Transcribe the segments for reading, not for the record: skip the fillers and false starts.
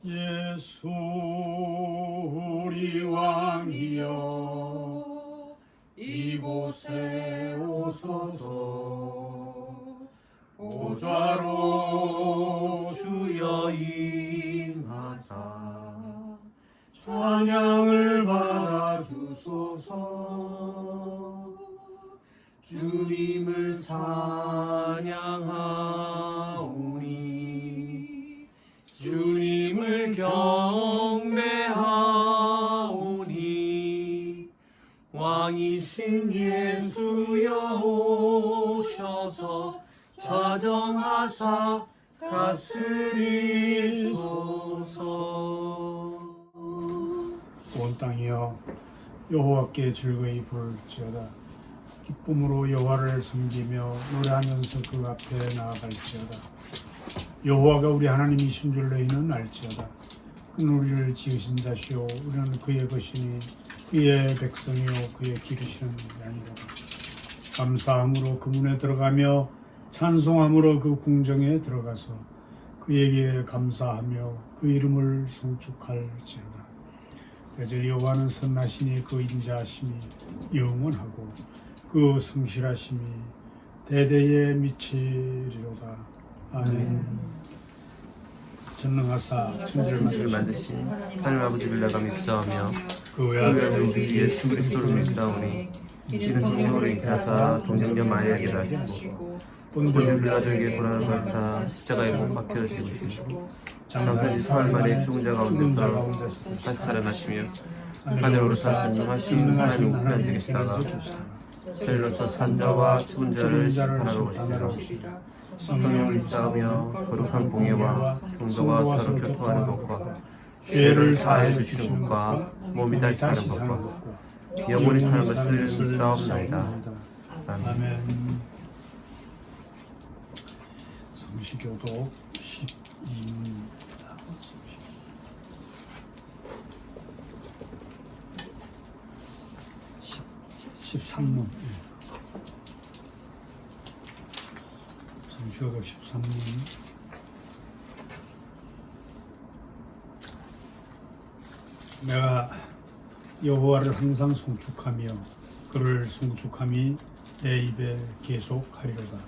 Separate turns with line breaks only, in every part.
예수 우리 왕이여 이곳에 오소서. 보좌로 주여 임하사 찬양을 받아주소서. 주님을 찬양하오니 주님을 경배하오니 왕이신 예수여 오셔서 좌정하사 다스리소서. 온 땅이여 여호와께 즐거이 부를지어다. 기쁨으로 여호와를 섬기며 노래하면서 그 앞에 나아갈지어다. 여호와가 우리 하나님이신 줄 너희는 알지어다. 그는 우리를 지으신 자시오 우리는 그의 것이니 그의 백성이요 그의 기르시는 양이로다. 감사함으로 그 문에 들어가며 찬송함으로 그 궁정에 들어가서 그에게 감사하며 그 이름을 송축할지어다. 대저 여호와는 선하시니 그 인자하심이 영원하고 그 성실하심이 대대에 미치리로다. 아멘. 전능하사 천지를
만드신 하늘 아버지를 내가 믿사오며
그
그 외아들 우리 예수 그리스도를 믿사오니 이는 성령으로 잉태하사 동정녀 마리아에게 나시고 본디오 빌라도에게 고난을 받사 십자가에 못 박혀 죽으시고 장사지 사흘 만에 죽은 자 가운데서 다시 살아나시며 하늘로 오르사신 하나님 우편에 계시다가 저희로서 산자와 죽은 자를 심판하러 오시리라. 성령을 믿사오며 거룩한 공예와 성도가 서로 교통하는 것과 죄를 사하여 주시는 것과 몸이 다시 사는 것과 영원히 사는 것을 믿사옵나이다.
아멘. 성시교독 12입니다. 13문. 성시교독 13문. 내가 여호와를 항상 송축하며 그를 송축함이 내 입에 계속하리로다.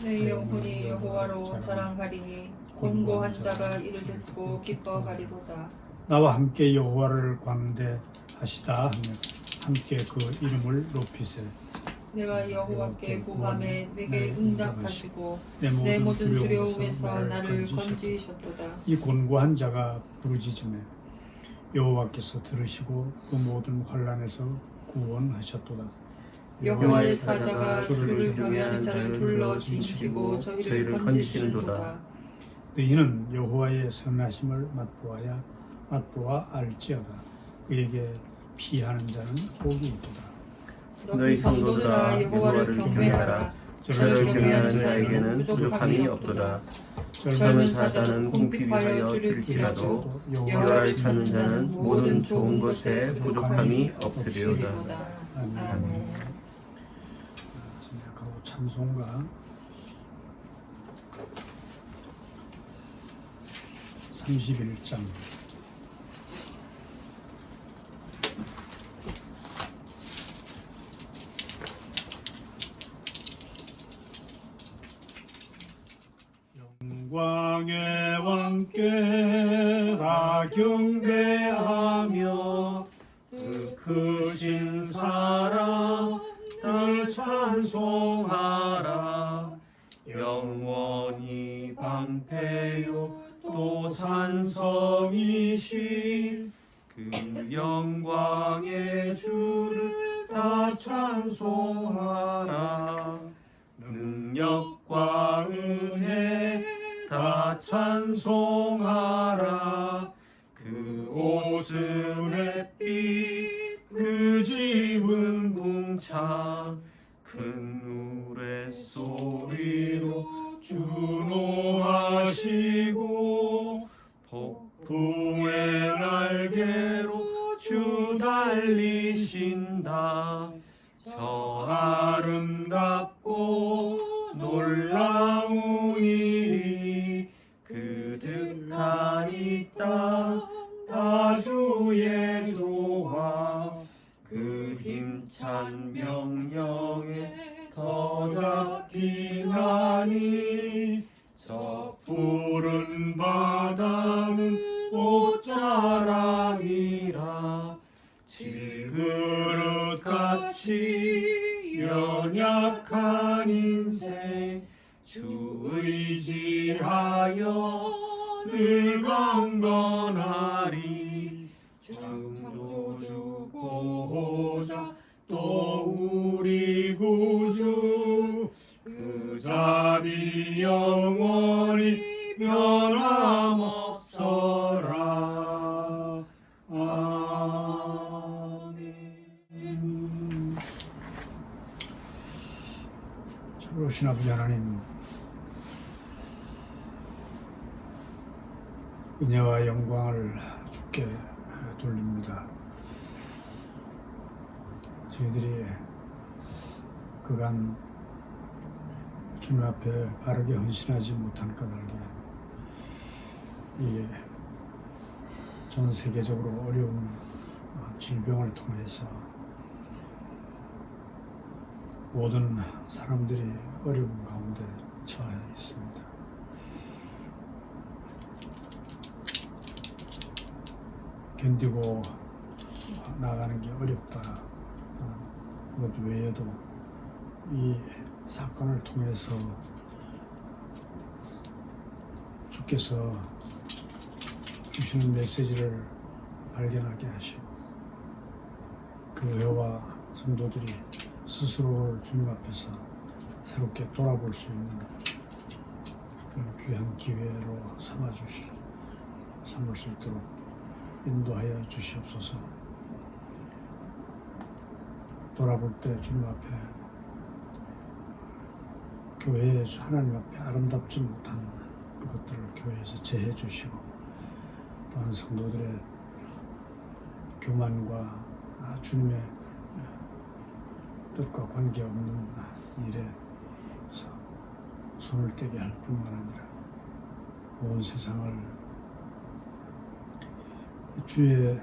내 영혼이 여호와로 자랑하리니 곤고한 자가 이를 듣고 기뻐하리로다.
나와 함께 여호와를 광대하시다 하며 함께 그 이름을 높이세.
내가 여호와께 구함에 내게 응답하시고 내 모든 두려움에서 나를 건지셨도다.
이 곤고한 자가 부르짖음에 여호와께서 들으시고 그 모든 환난에서 구원하셨도다.
여호와의 사자가 주를 경외하는 자를 둘러 진치고 저희를 건지시는도다.
너희는 여호와의 선하심을 맛보아 알지어다. 그에게 피하는 자는 복이 있도다.
너희 성도들아 여호와를 경외하라. 저를 경외하는 자에게는 부족함이 없도다. 젊은 사자는 궁핍하여 줄일지라도 여호와를 찾는 자는 모든 좋은 것에 부족함이 없으리로다.
아멘. 생각하고 찬송가 31장. 영광의 왕께 다 경배하며 그 크신 사랑을 찬송하라. 영원히 방패요 또 산성이신 그 영광의 주를 다 찬송하라. 능력과 은혜 다 찬송하라. 그 옷은 햇빛 그 집은 궁창 큰 노랫소리로 주노하시고 폭풍의 날개로 주 달리신다. 저 아름답고 놀라운 일이 그득한 이 땅 하니 저 푸른 바다는 옷자락이라 질그릇같이 연약한 인생 주 의지하여 늘 강건하리 창조주 보호자 또 우리 구주 그 자비 영원히 변함없어라. 아멘. 자비로우신 아버지 하나님, 은혜와 영광을 주께 돌립니다. 저희들이 그간 주님 앞에 바르게 헌신하지 못한 까닭에 이 전 세계적으로 어려운 질병을 통해서 모든 사람들이 어려운 가운데 처해 있습니다. 견디고 나가는 게 어렵다. 것 외에도 이 사건을 통해서 주께서 주시는 메시지를 발견하게 하시고 교회와 성도들이 스스로를 주님 앞에서 새롭게 돌아볼 수 있는 그런 귀한 기회로 삼을 수 있도록 인도하여 주시옵소서. 돌아볼 때 주님 앞에 교회에 하나님 앞에 아름답지 못한 것들을 교회에서 제해 주시고 또한 성도들의 교만과 주님의 뜻과 관계없는 일에서 손을 떼게 할 뿐만 아니라 온 세상을 주의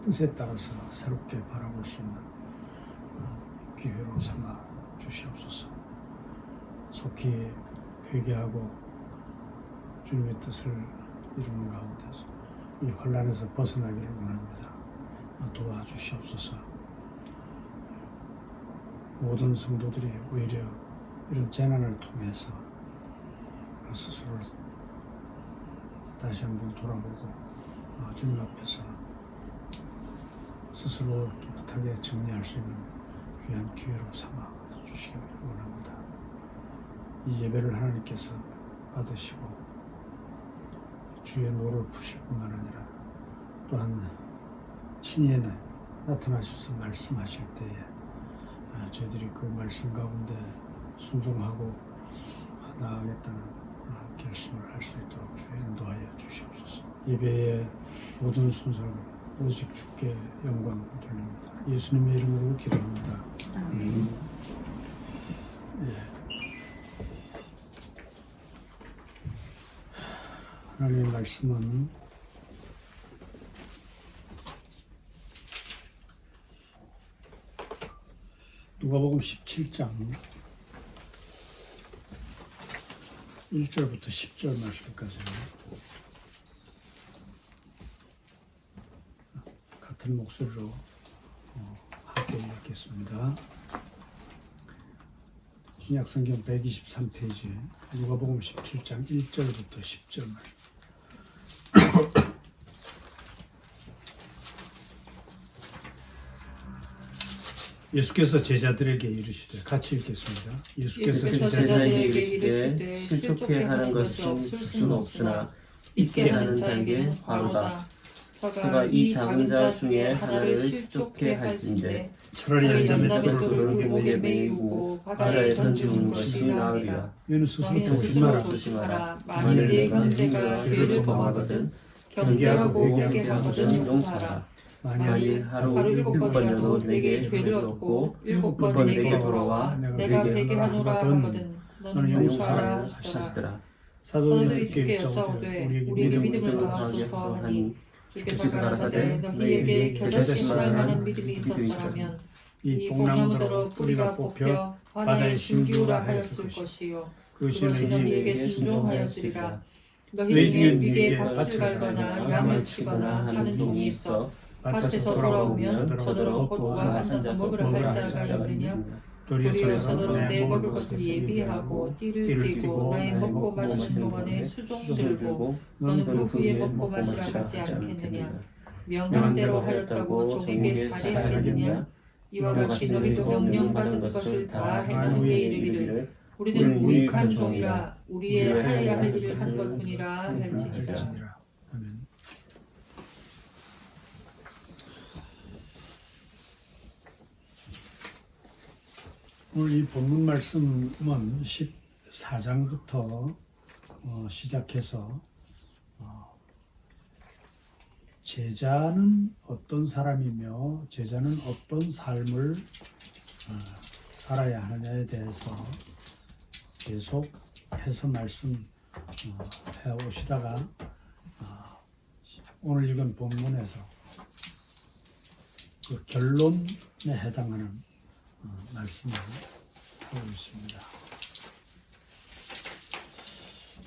뜻에 따라서 새롭게 바라볼 수 있는 기회로 삼아 주시옵소서. 속히 회개하고 주님의 뜻을 이루는 가운데서 이 혼란에서 벗어나기를 원합니다. 도와주시옵소서. 모든 성도들이 오히려 이런 재난을 통해서 스스로를 다시 한번 돌아보고 주님 앞에서 스스로 깨끗하게 정리할 수 있는 귀한 기회로 삼아 주시기 원합니다. 이 예배를 하나님께서 받으시고 주의 노를 푸실 뿐만 아니라 또한 친히 나타나셔서 말씀하실 때에 저희들이 그 말씀 가운데 순종하고 나아가겠다는 결심을 할 수 있도록 주의 인도하여 주시옵소서. 예배의 모든 순서를 오직 주께 영광 돌립니다. 예수님의 이름으로 기도합니다. 하나님의 말씀은 누가복음 17장 1절부터 10절 말씀까지 같은 목소리로 함께 읽겠습니다. 신약성경 123페이지 누가복음 17장 1절부터 10절 말씀. 예수께서 제자들에게 이르시되 같이 읽겠습니다.
예수께서 제자들에게 이르시되 실족해 하는 것이 없을 수는 없으나 있게 하는 자에게 바로다. 저가 이 작은 자 중에 하나를 실족해 할진대 차라리 연자맷돌을 굴곡에 매이고 바다에 던지는 것이 나으리라.
너는 스스로
조심하라. 만일 네 형제가 죄를 범하거든 경계하고 회개하거든 용서하라. 만일 하루 7번이라도 내게 죄를 얻고 7번 내게 돌아와 내가 회개하노라 하거든 너는 용서하라 하시더라.
사도들이
주께 여짜오되 우리에게 믿음을 더하소서 하니 주께서 가라사대 너희에게 겨자씨만 하는 믿음이 있었더라면 이 뽕나무더러 뿌리가 뽑혀 바다에 심기우라 하였을 것이요
그것이
그것이
너희에게
너희에게 순종하였으리라.
너희 중에
너희는 위기에
밭을
밭을 갈거나 양을 치거나 하는 종이 있어 밭에서 돌아오면 저더러 곧 앉아서 먹으라 할 자가 있느냐? 도리어 저더러 내 먹을 것을 예비하고 띠를 띠고 나의 먹고 마시는 동안에 수종들을 들고 너는 그 후에 먹고 마시라 하지 않겠느냐? 명한 대로 하였다고 종에게 살해하겠느냐? 이와 같이 너희도 명령받은 것을 다 행한 후에 이르기를 우리는 무익한 종이라 우리의 하여야 할 일을 한 것뿐이라 할지니라.
아멘. 오늘 이 본문 말씀은 14장부터 시작해서 제자는 어떤 사람이며 제자는 어떤 삶을 살아야 하느냐에 대해서 계속 해서 말씀해 오시다가 오늘 읽은 본문에서 그 결론에 해당하는 말씀을 하고 있습니다.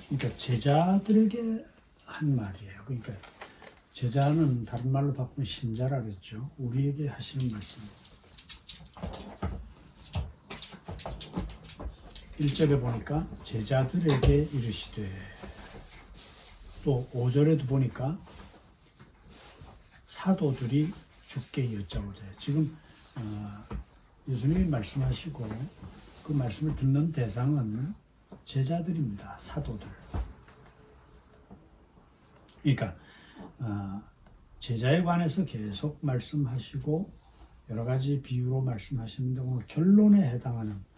그러니까 제자들에게 한 말이에요. 그러니까 제자는 다른 말로 바꾸면 신자라 그랬죠. 우리에게 하시는 말씀. 1절에 보니까 제자들에게 이르시되, 또 5절에도 보니까 사도들이 주께 여짜오되. 지금 예수님이 말씀하시고 그 말씀을 듣는 대상은 제자들입니다. 사도들. 그러니까 제자에 관해서 계속 말씀하시고 여러 가지 비유로 말씀하시는데 오늘 결론에 해당하는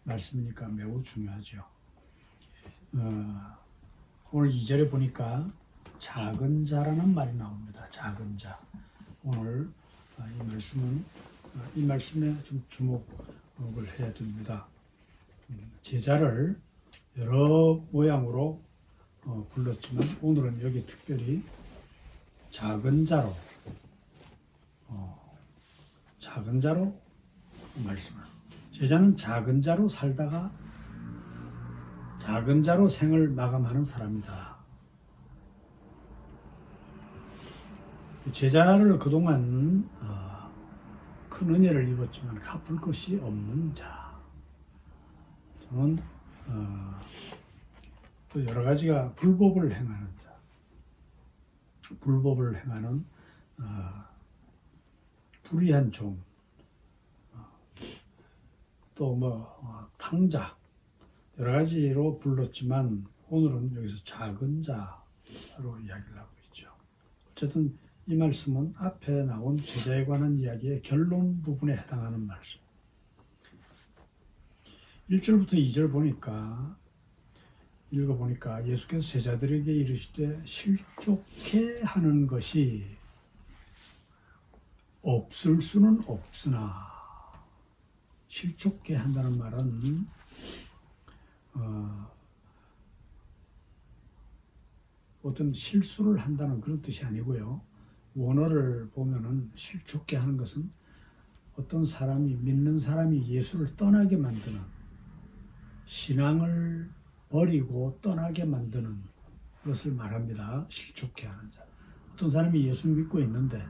말씀이니까 매우 중요하죠. 오늘 2절에 보니까 작은 자라는 말이 나옵니다. 작은 자. 오늘 이 말씀에 좀 주목을 해야 됩니다. 제자를 여러 모양으로 불렀지만 오늘은 여기 특별히 작은 자로 말씀을. 제자는 작은 자로 살다가 작은 자로 생을 마감하는 사람이다. 제자를 그동안 큰 은혜를 입었지만 갚을 것이 없는 자. 또는 또 여러 가지가 불법을 행하는 자. 불법을 행하는 불의한 종. 또 탕자. 여러 가지로 불렀지만 오늘은 여기서 작은 자로 이야기를 하고 있죠. 어쨌든 이 말씀은 앞에 나온 제자에 관한 이야기의 결론 부분에 해당하는 말씀. 1절부터 2절 읽어보니까 예수께서 제자들에게 이르시되 실족해 하는 것이 없을 수는 없으나, 실족해 한다는 말은 어떤 실수를 한다는 그런 뜻이 아니고요. 원어를 보면은 실족해 하는 것은 어떤 사람이, 믿는 사람이 예수를 떠나게 만드는, 신앙을 버리고 떠나게 만드는 것을 말합니다. 실족해 하는 자. 어떤 사람이 예수 믿고 있는데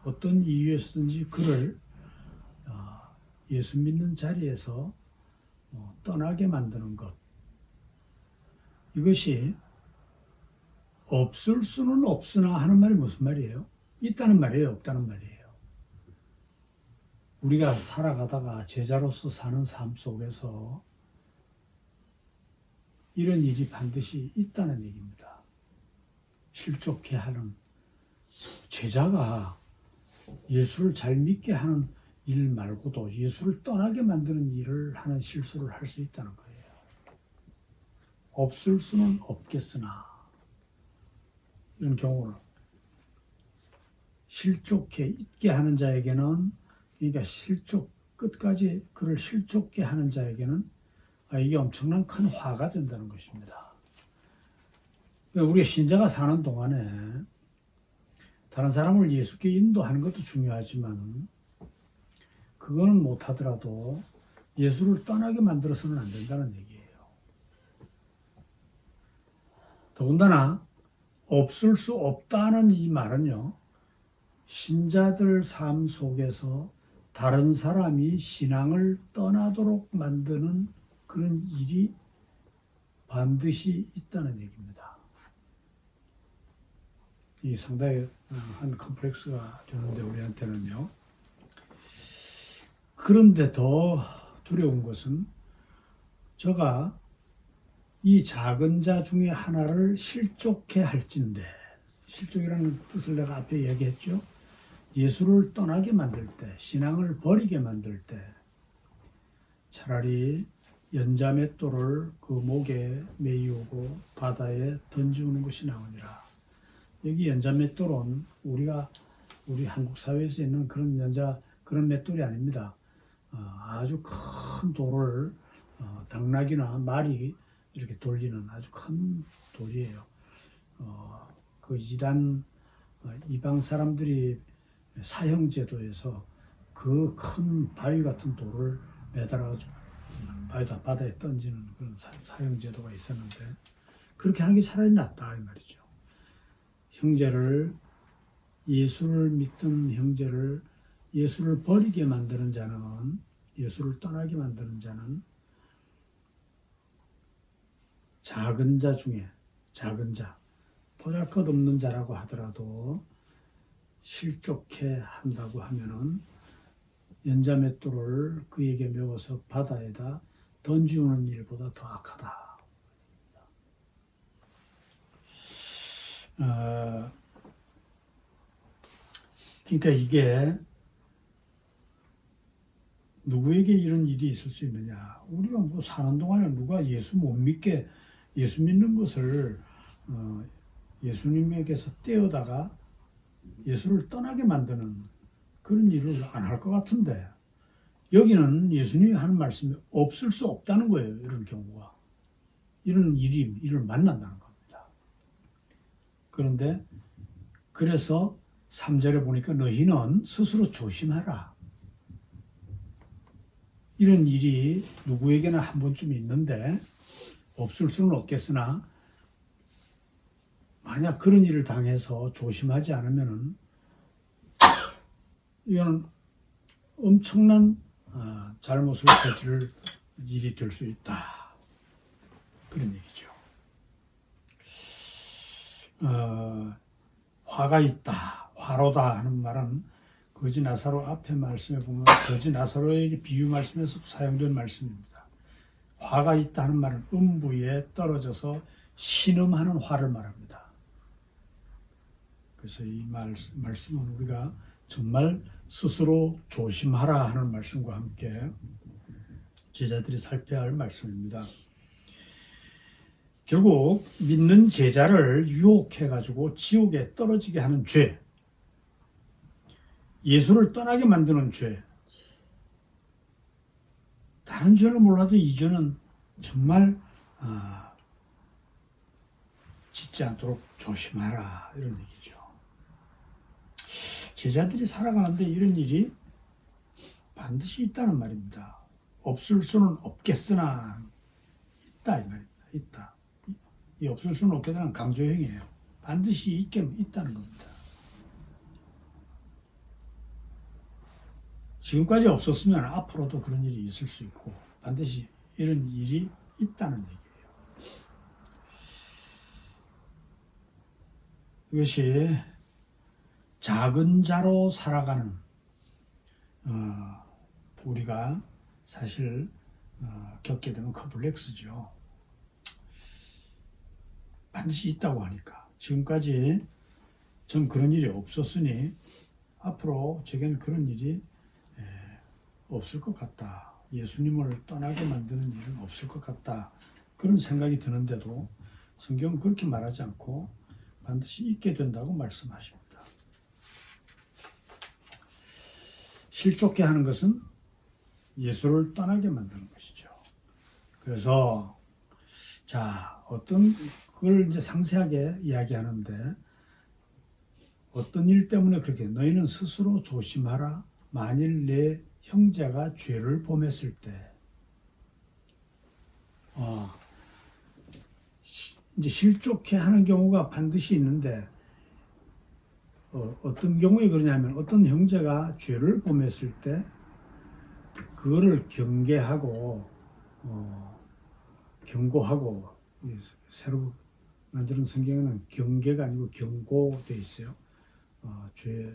어떤 이유에서든지 그를 예수 믿는 자리에서 떠나게 만드는 것. 이것이 없을 수는 없으나 하는 말이 무슨 말이에요? 있다는 말이에요? 없다는 말이에요? 우리가 살아가다가 제자로서 사는 삶 속에서 이런 일이 반드시 있다는 얘기입니다. 실족해 하는, 제자가 예수를 잘 믿게 하는 일 말고도 예수를 떠나게 만드는 일을 하는 실수를 할 수 있다는 거예요. 없을 수는 없겠으나 이런 경우는 실족해 있게 하는 자에게는, 그러니까 끝까지 그를 실족해 하는 자에게는 이게 엄청난 큰 화가 된다는 것입니다. 우리 신자가 사는 동안에 다른 사람을 예수께 인도하는 것도 중요하지만 그거는 못하더라도 예수를 떠나게 만들어서는 안 된다는 얘기예요. 더군다나 없을 수 없다는 이 말은요, 신자들 삶 속에서 다른 사람이 신앙을 떠나도록 만드는 그런 일이 반드시 있다는 얘기입니다. 이 상당히 한 컴플렉스가 되는데 우리한테는요. 그런데 더 두려운 것은 저가 이 작은 자 중에 하나를 실족해 할진대, 실족이라는 뜻을 내가 앞에 얘기했죠. 예수를 떠나게 만들 때, 신앙을 버리게 만들 때 차라리 연자맷돌을 그 목에 메이우고 바다에 던지우는 것이 나으니라. 여기 연자맷돌은 우리 한국 사회에서 있는 그런 맷돌이 아닙니다. 아주 큰 돌을 당나귀나 말이 이렇게 돌리는 아주 큰 돌이에요. 그 이방 사람들이 사형제도에서 그 큰 바위 같은 돌을 매달아가지고 바다에 던지는 그런 사형제도가 있었는데, 그렇게 하는 게 차라리 낫다 이 말이죠. 예수를 믿던 형제를 예수를 버리게 만드는 자는, 예수를 떠나게 만드는 자는 작은 자 중에 작은 자, 보잘것없는 자라고 하더라도 실족해 한다고 하면은 연자맷돌을 그에게 메워서 바다에다 던지우는 일보다 더 악하다. 그러니까 이게 누구에게 이런 일이 있을 수 있느냐? 우리가 뭐 사는 동안에 누가 예수 못 믿게, 예수 믿는 것을 예수님에게서 떼어다가 예수를 떠나게 만드는 그런 일을 안 할 것 같은데, 여기는 예수님이 하는 말씀이 없을 수 없다는 거예요. 이런 경우가, 이런 일을 만난다는 겁니다. 그런데 그래서 3절에 보니까 너희는 스스로 조심하라. 이런 일이 누구에게나 한 번쯤 있는데 없을 수는 없겠으나, 만약 그런 일을 당해서 조심하지 않으면은 이건 엄청난 잘못을 저지를 일이 될 수 있다. 그런 얘기죠. 화가 있다, 화로다 하는 말은 거지 나사로 앞에 말씀에 보면 거지 나사로에게 비유 말씀에서 사용된 말씀입니다. 화가 있다 하는 말은 음부에 떨어져서 신음하는 화를 말합니다. 그래서 이 말씀은 우리가 정말 스스로 조심하라 하는 말씀과 함께 제자들이 살펴야 할 말씀입니다. 결국 믿는 제자를 유혹해가지고 지옥에 떨어지게 하는 죄, 예수를 떠나게 만드는 죄, 다른 죄는 몰라도 이 죄는 정말 짓지 않도록 조심하라, 이런 얘기죠. 제자들이 살아가는데 이런 일이 반드시 있다는 말입니다. 없을 수는 없겠으나 있다 이 말입니다. 있다. 이 없을 수는 없겠다는 강조형이에요. 반드시 있다는 겁니다. 지금까지 없었으면 앞으로도 그런 일이 있을 수 있고 반드시 이런 일이 있다는 얘기예요. 이것이 작은 자로 살아가는 우리가 사실 겪게 되는 컴플렉스죠. 반드시 있다고 하니까. 지금까지 전 그런 일이 없었으니 앞으로 제게는 그런 일이 없을 것 같다. 예수님을 떠나게 만드는 일은 없을 것 같다. 그런 생각이 드는데도 성경은 그렇게 말하지 않고 반드시 있게 된다고 말씀하십니다. 실족해 하는 것은 예수를 떠나게 만드는 것이죠. 그래서 어떤 그걸 이제 상세하게 이야기하는데, 어떤 일 때문에 그렇게 너희는 스스로 조심하라. 만일 내 형제가 죄를 범했을 때, 이제 실족해 하는 경우가 반드시 있는데 어떤 경우에 그러냐면 어떤 형제가 죄를 범했을 때 그거를 경계하고 경고하고 새로 만드는 성경에는 경계가 아니고 경고돼 있어요.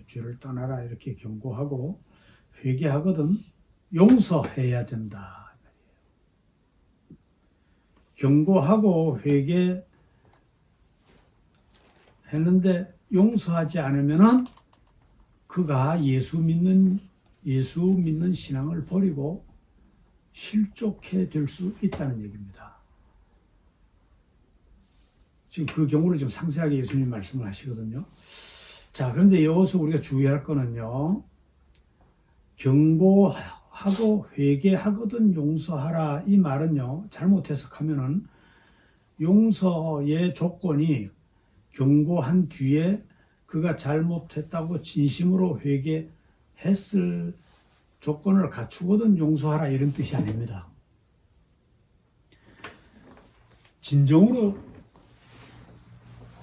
죄를 떠나라 이렇게 경고하고 회개하거든 용서해야 된다. 경고하고 회개했는데 용서하지 않으면은 그가 예수 믿는 신앙을 버리고 실족해 될 수 있다는 얘기입니다. 지금 그 경우를 좀 상세하게 예수님 말씀을 하시거든요. 자, 그런데 여기서 우리가 주의할 거는요. 경고하고 회개하거든 용서하라 이 말은요. 잘못 해석하면은 용서의 조건이 경고한 뒤에 그가 잘못했다고 진심으로 회개했을 조건을 갖추거든 용서하라 이런 뜻이 아닙니다.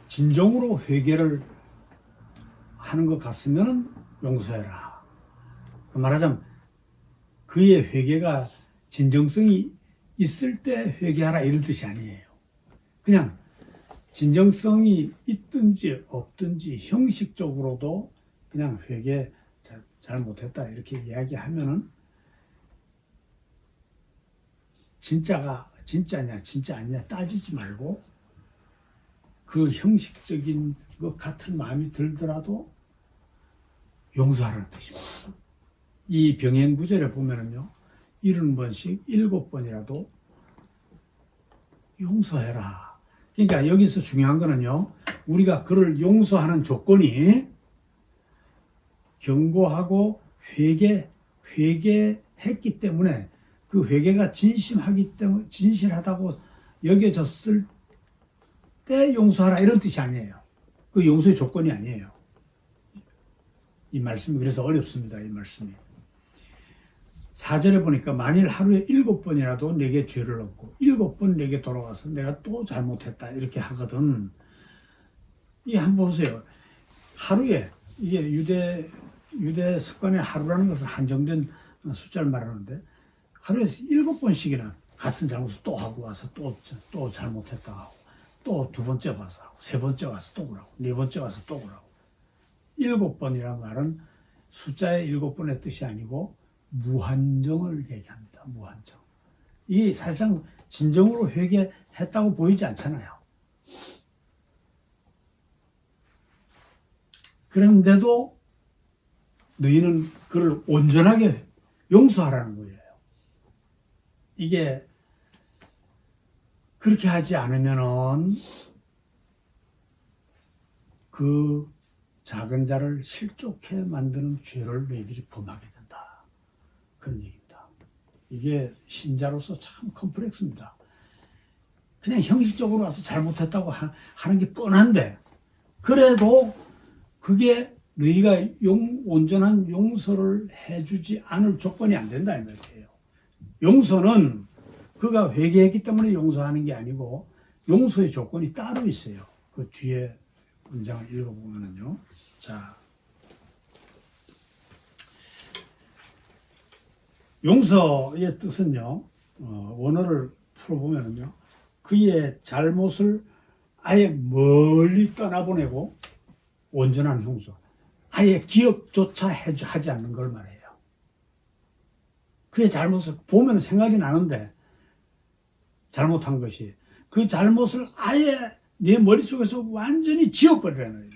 진정으로 회개를 하는 것 같으면 용서해라. 말하자면 그의 회개가 진정성이 있을 때 회개하라 이런 뜻이 아니에요. 그냥 진정성이 있든지 없든지 형식적으로도 그냥 회개 잘못했다 이렇게 이야기하면은 진짜냐 진짜 아니냐 따지지 말고 그 형식적인 것 같은 마음이 들더라도 용서하라는 뜻입니다. 이 병행 구절에 보면은요 70번씩 7번이라도 용서해라. 그러니까 여기서 중요한 거는요 우리가 그를 용서하는 조건이 경고하고 회개했기 때문에 그 회개가 진실하다고 여겨졌을 때 용서하라 이런 뜻이 아니에요. 그 용서의 조건이 아니에요. 이 말씀이 그래서 어렵습니다. 이 말씀이. 4절에 보니까 만일 하루에 7번이라도 내게 죄를 얻고 7번 내게 돌아와서 내가 또 잘못했다 이렇게 하거든. 이게 한번 보세요. 하루에 이게 유대 습관의 하루라는 것은 한정된 숫자를 말하는데 하루에 7번씩이나 같은 잘못을 또 하고 와서 또 잘못했다 하고 또 2번째 와서 하고 3번째 와서 또 그러고 4번째 와서 또 그러고 7번이란 말은 숫자의 7번의 뜻이 아니고 무한정을 얘기합니다. 무한정. 이게 사실상 진정으로 회개했다고 보이지 않잖아요. 그런데도 너희는 그를 온전하게 용서하라는 거예요. 이게 그렇게 하지 않으면은 그 작은 자를 실족해 만드는 죄를 너희들이 범하게 된다. 그런 얘기입니다. 이게 신자로서 참 컴플렉스입니다. 그냥 형식적으로 와서 잘못했다고 하는 게 뻔한데 그래도 그게 너희가 온전한 용서를 해주지 않을 조건이 안 된다 이 말이에요. 용서는 그가 회개했기 때문에 용서하는 게 아니고 용서의 조건이 따로 있어요. 그 뒤에 문장을 읽어보면요. 자, 용서의 뜻은요. 원어를 풀어보면요. 그의 잘못을 아예 멀리 떠나보내고 온전한 용서. 아예 기억조차 하지 않는 걸 말해요. 그의 잘못을 보면 생각이 나는데 잘못한 것이 그 잘못을 아예 내 머릿속에서 완전히 지워버리라는 거예요.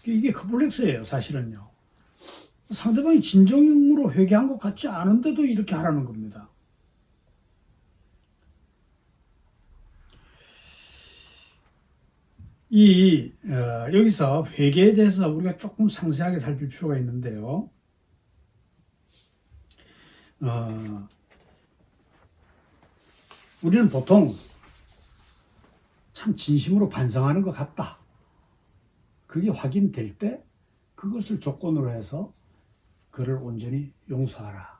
이게 컴플렉스예요, 사실은요. 상대방이 진정으로 회개한 것 같지 않은데도 이렇게 하라는 겁니다. 여기서 회개에 대해서 우리가 조금 상세하게 살필 필요가 있는데요. 우리는 보통 참 진심으로 반성하는 것 같다. 그게 확인될 때 그것을 조건으로 해서 그를 온전히 용서하라.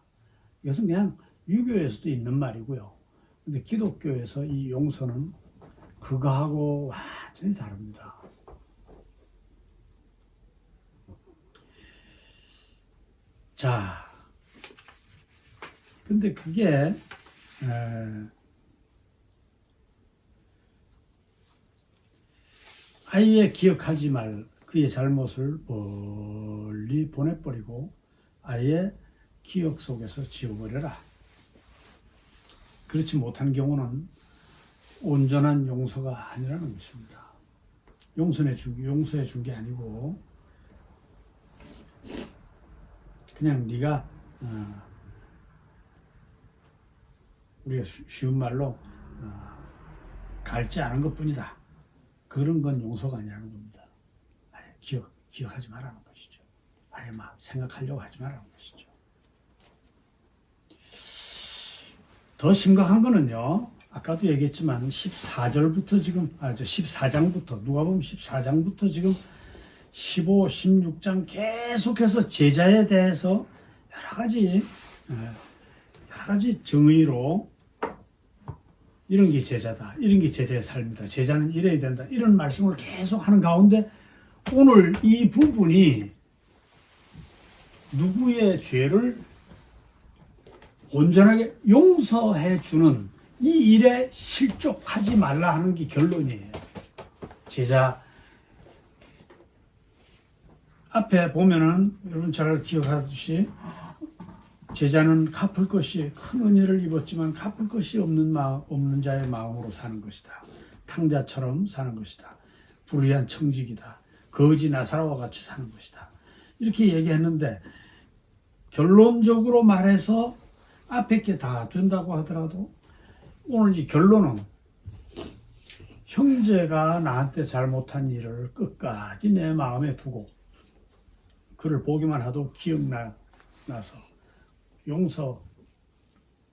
이것은 그냥 유교에서도 있는 말이고요. 근데 기독교에서 이 용서는 그거하고 완전히 다릅니다. 자, 근데 그게 아예 기억하지 말 그의 잘못을 멀리 보내버리고 아예 기억 속에서 지워버려라. 그렇지 못한 경우는 온전한 용서가 아니라는 것입니다. 용서해 준 게 아니고 그냥 네가 우리가 쉬운 말로 갈지 않은 것뿐이다. 그런 건 용서가 아니라는 겁니다. 아예 기억하지 말라는 것이죠. 아예 막 생각하려고 하지 말라는 것이죠. 더 심각한 거는요. 아까도 얘기했지만 14절부터 지금 14장부터 누가 보면 14장부터 지금 15, 16장 계속해서 제자에 대해서 여러 가지 정의로 이런 게 제자다. 이런 게 제자의 삶이다. 제자는 이래야 된다. 이런 말씀을 계속 하는 가운데 오늘 이 부분이 누구의 죄를 온전하게 용서해 주는 이 일에 실족하지 말라 하는 게 결론이에요. 제자 앞에 보면은 여러분 잘 기억하듯이 제자는 갚을 것이 큰 은혜를 입었지만 갚을 것이 없는 자의 마음으로 사는 것이다. 탕자처럼 사는 것이다. 불의한 청직이다. 거지 나사로와 같이 사는 것이다. 이렇게 얘기했는데 결론적으로 말해서 앞에 게 다 된다고 하더라도 오늘 이 결론은 형제가 나한테 잘못한 일을 끝까지 내 마음에 두고 그를 보기만 하도 기억나서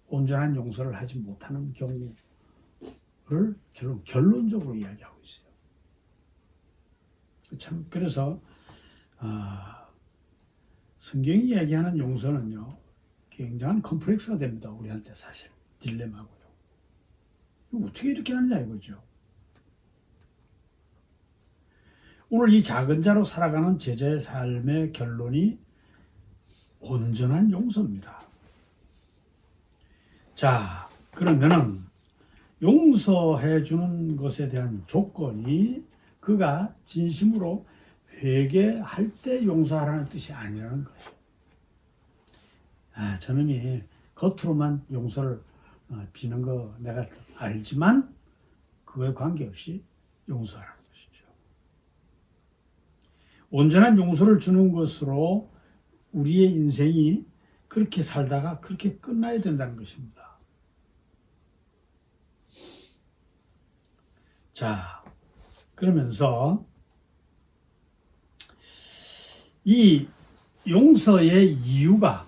온전한 용서를 하지 못하는 경우를 결론적으로 이야기하고 있어요. 참 그래서 성경이 이야기하는 용서는요 굉장한 컴플렉스가 됩니다. 우리한테 사실 딜레마고요. 어떻게 이렇게 하느냐 이거죠. 오늘 이 작은 자로 살아가는 제자의 삶의 결론이 온전한 용서입니다. 자, 그러면은 용서해 주는 것에 대한 조건이 그가 진심으로 회개할 때 용서하라는 뜻이 아니라는 거죠. 저놈이 겉으로만 용서를 비는 거 내가 알지만 그거에 관계없이 용서하라는 것이죠. 온전한 용서를 주는 것으로 우리의 인생이 그렇게 살다가 그렇게 끝나야 된다는 것입니다. 자, 그러면서 이 용서의 이유가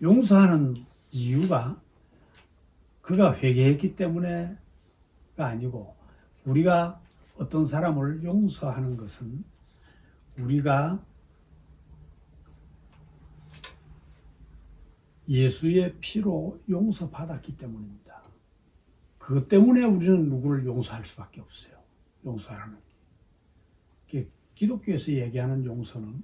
용서하는 이유가 그가 회개했기 때문에가 아니고 우리가 어떤 사람을 용서하는 것은 우리가 예수의 피로 용서받았기 때문입니다. 그것 때문에 우리는 누구를 용서할 수밖에 없어요. 용서하라는 게. 기독교에서 얘기하는 용서는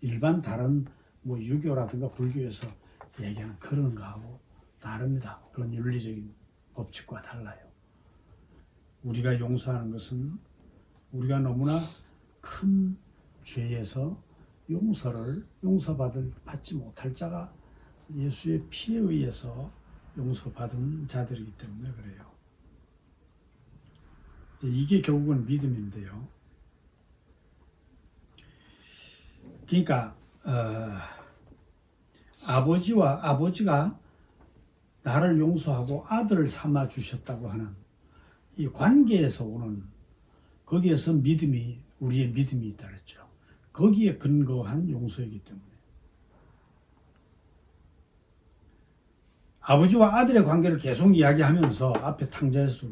일반 다른 유교라든가 불교에서 얘기하는 그런 거하고 다릅니다. 그런 윤리적인 법칙과 달라요. 우리가 용서하는 것은 우리가 너무나 큰 죄에서 용서받지 못할 자가 예수의 피에 의해서 용서받은 자들이기 때문에 그래요. 이게 결국은 믿음인데요. 그러니까 아버지가 나를 용서하고 아들을 삼아 주셨다고 하는 이 관계에서 오는 거기에서 우리의 믿음이 있다 그랬죠. 거기에 근거한 용서이기 때문에 아버지와 아들의 관계를 계속 이야기하면서 앞에 탕자에서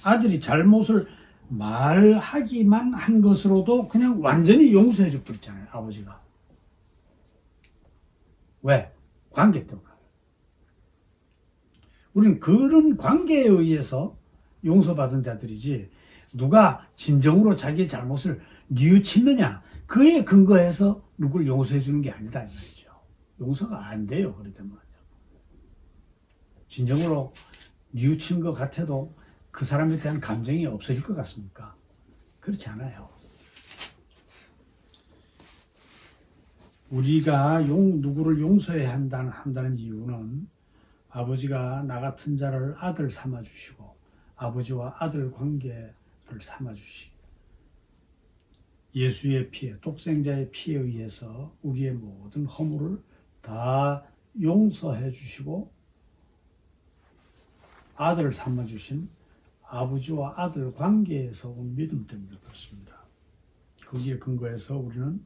아들이 잘못을 말하기만 한 것으로도 그냥 완전히 용서해 줄 뻔했잖아요. 아버지가. 왜? 관계 때문에. 우리는 그런 관계에 의해서 용서받은 자들이지 누가 진정으로 자기의 잘못을 뉘우치느냐 그에 근거해서 누굴 용서해 주는 게 아니다 이 말이죠. 용서가 안 돼요. 그러기 때문에 진정으로 뉘우친 것 같아도 그 사람에 대한 감정이 없어질 것 같습니까? 그렇지 않아요. 우리가 누구를 용서해야 한다는 이유는 아버지가 나 같은 자를 아들 삼아주시고 아버지와 아들 관계를 삼아주시 예수의 피에 독생자의 피에 의해서 우리의 모든 허물을 다 용서해 주시고 아들을 삼아주신 아버지와 아들 관계에서 온 믿음 때문에 그렇습니다. 거기에 근거해서 우리는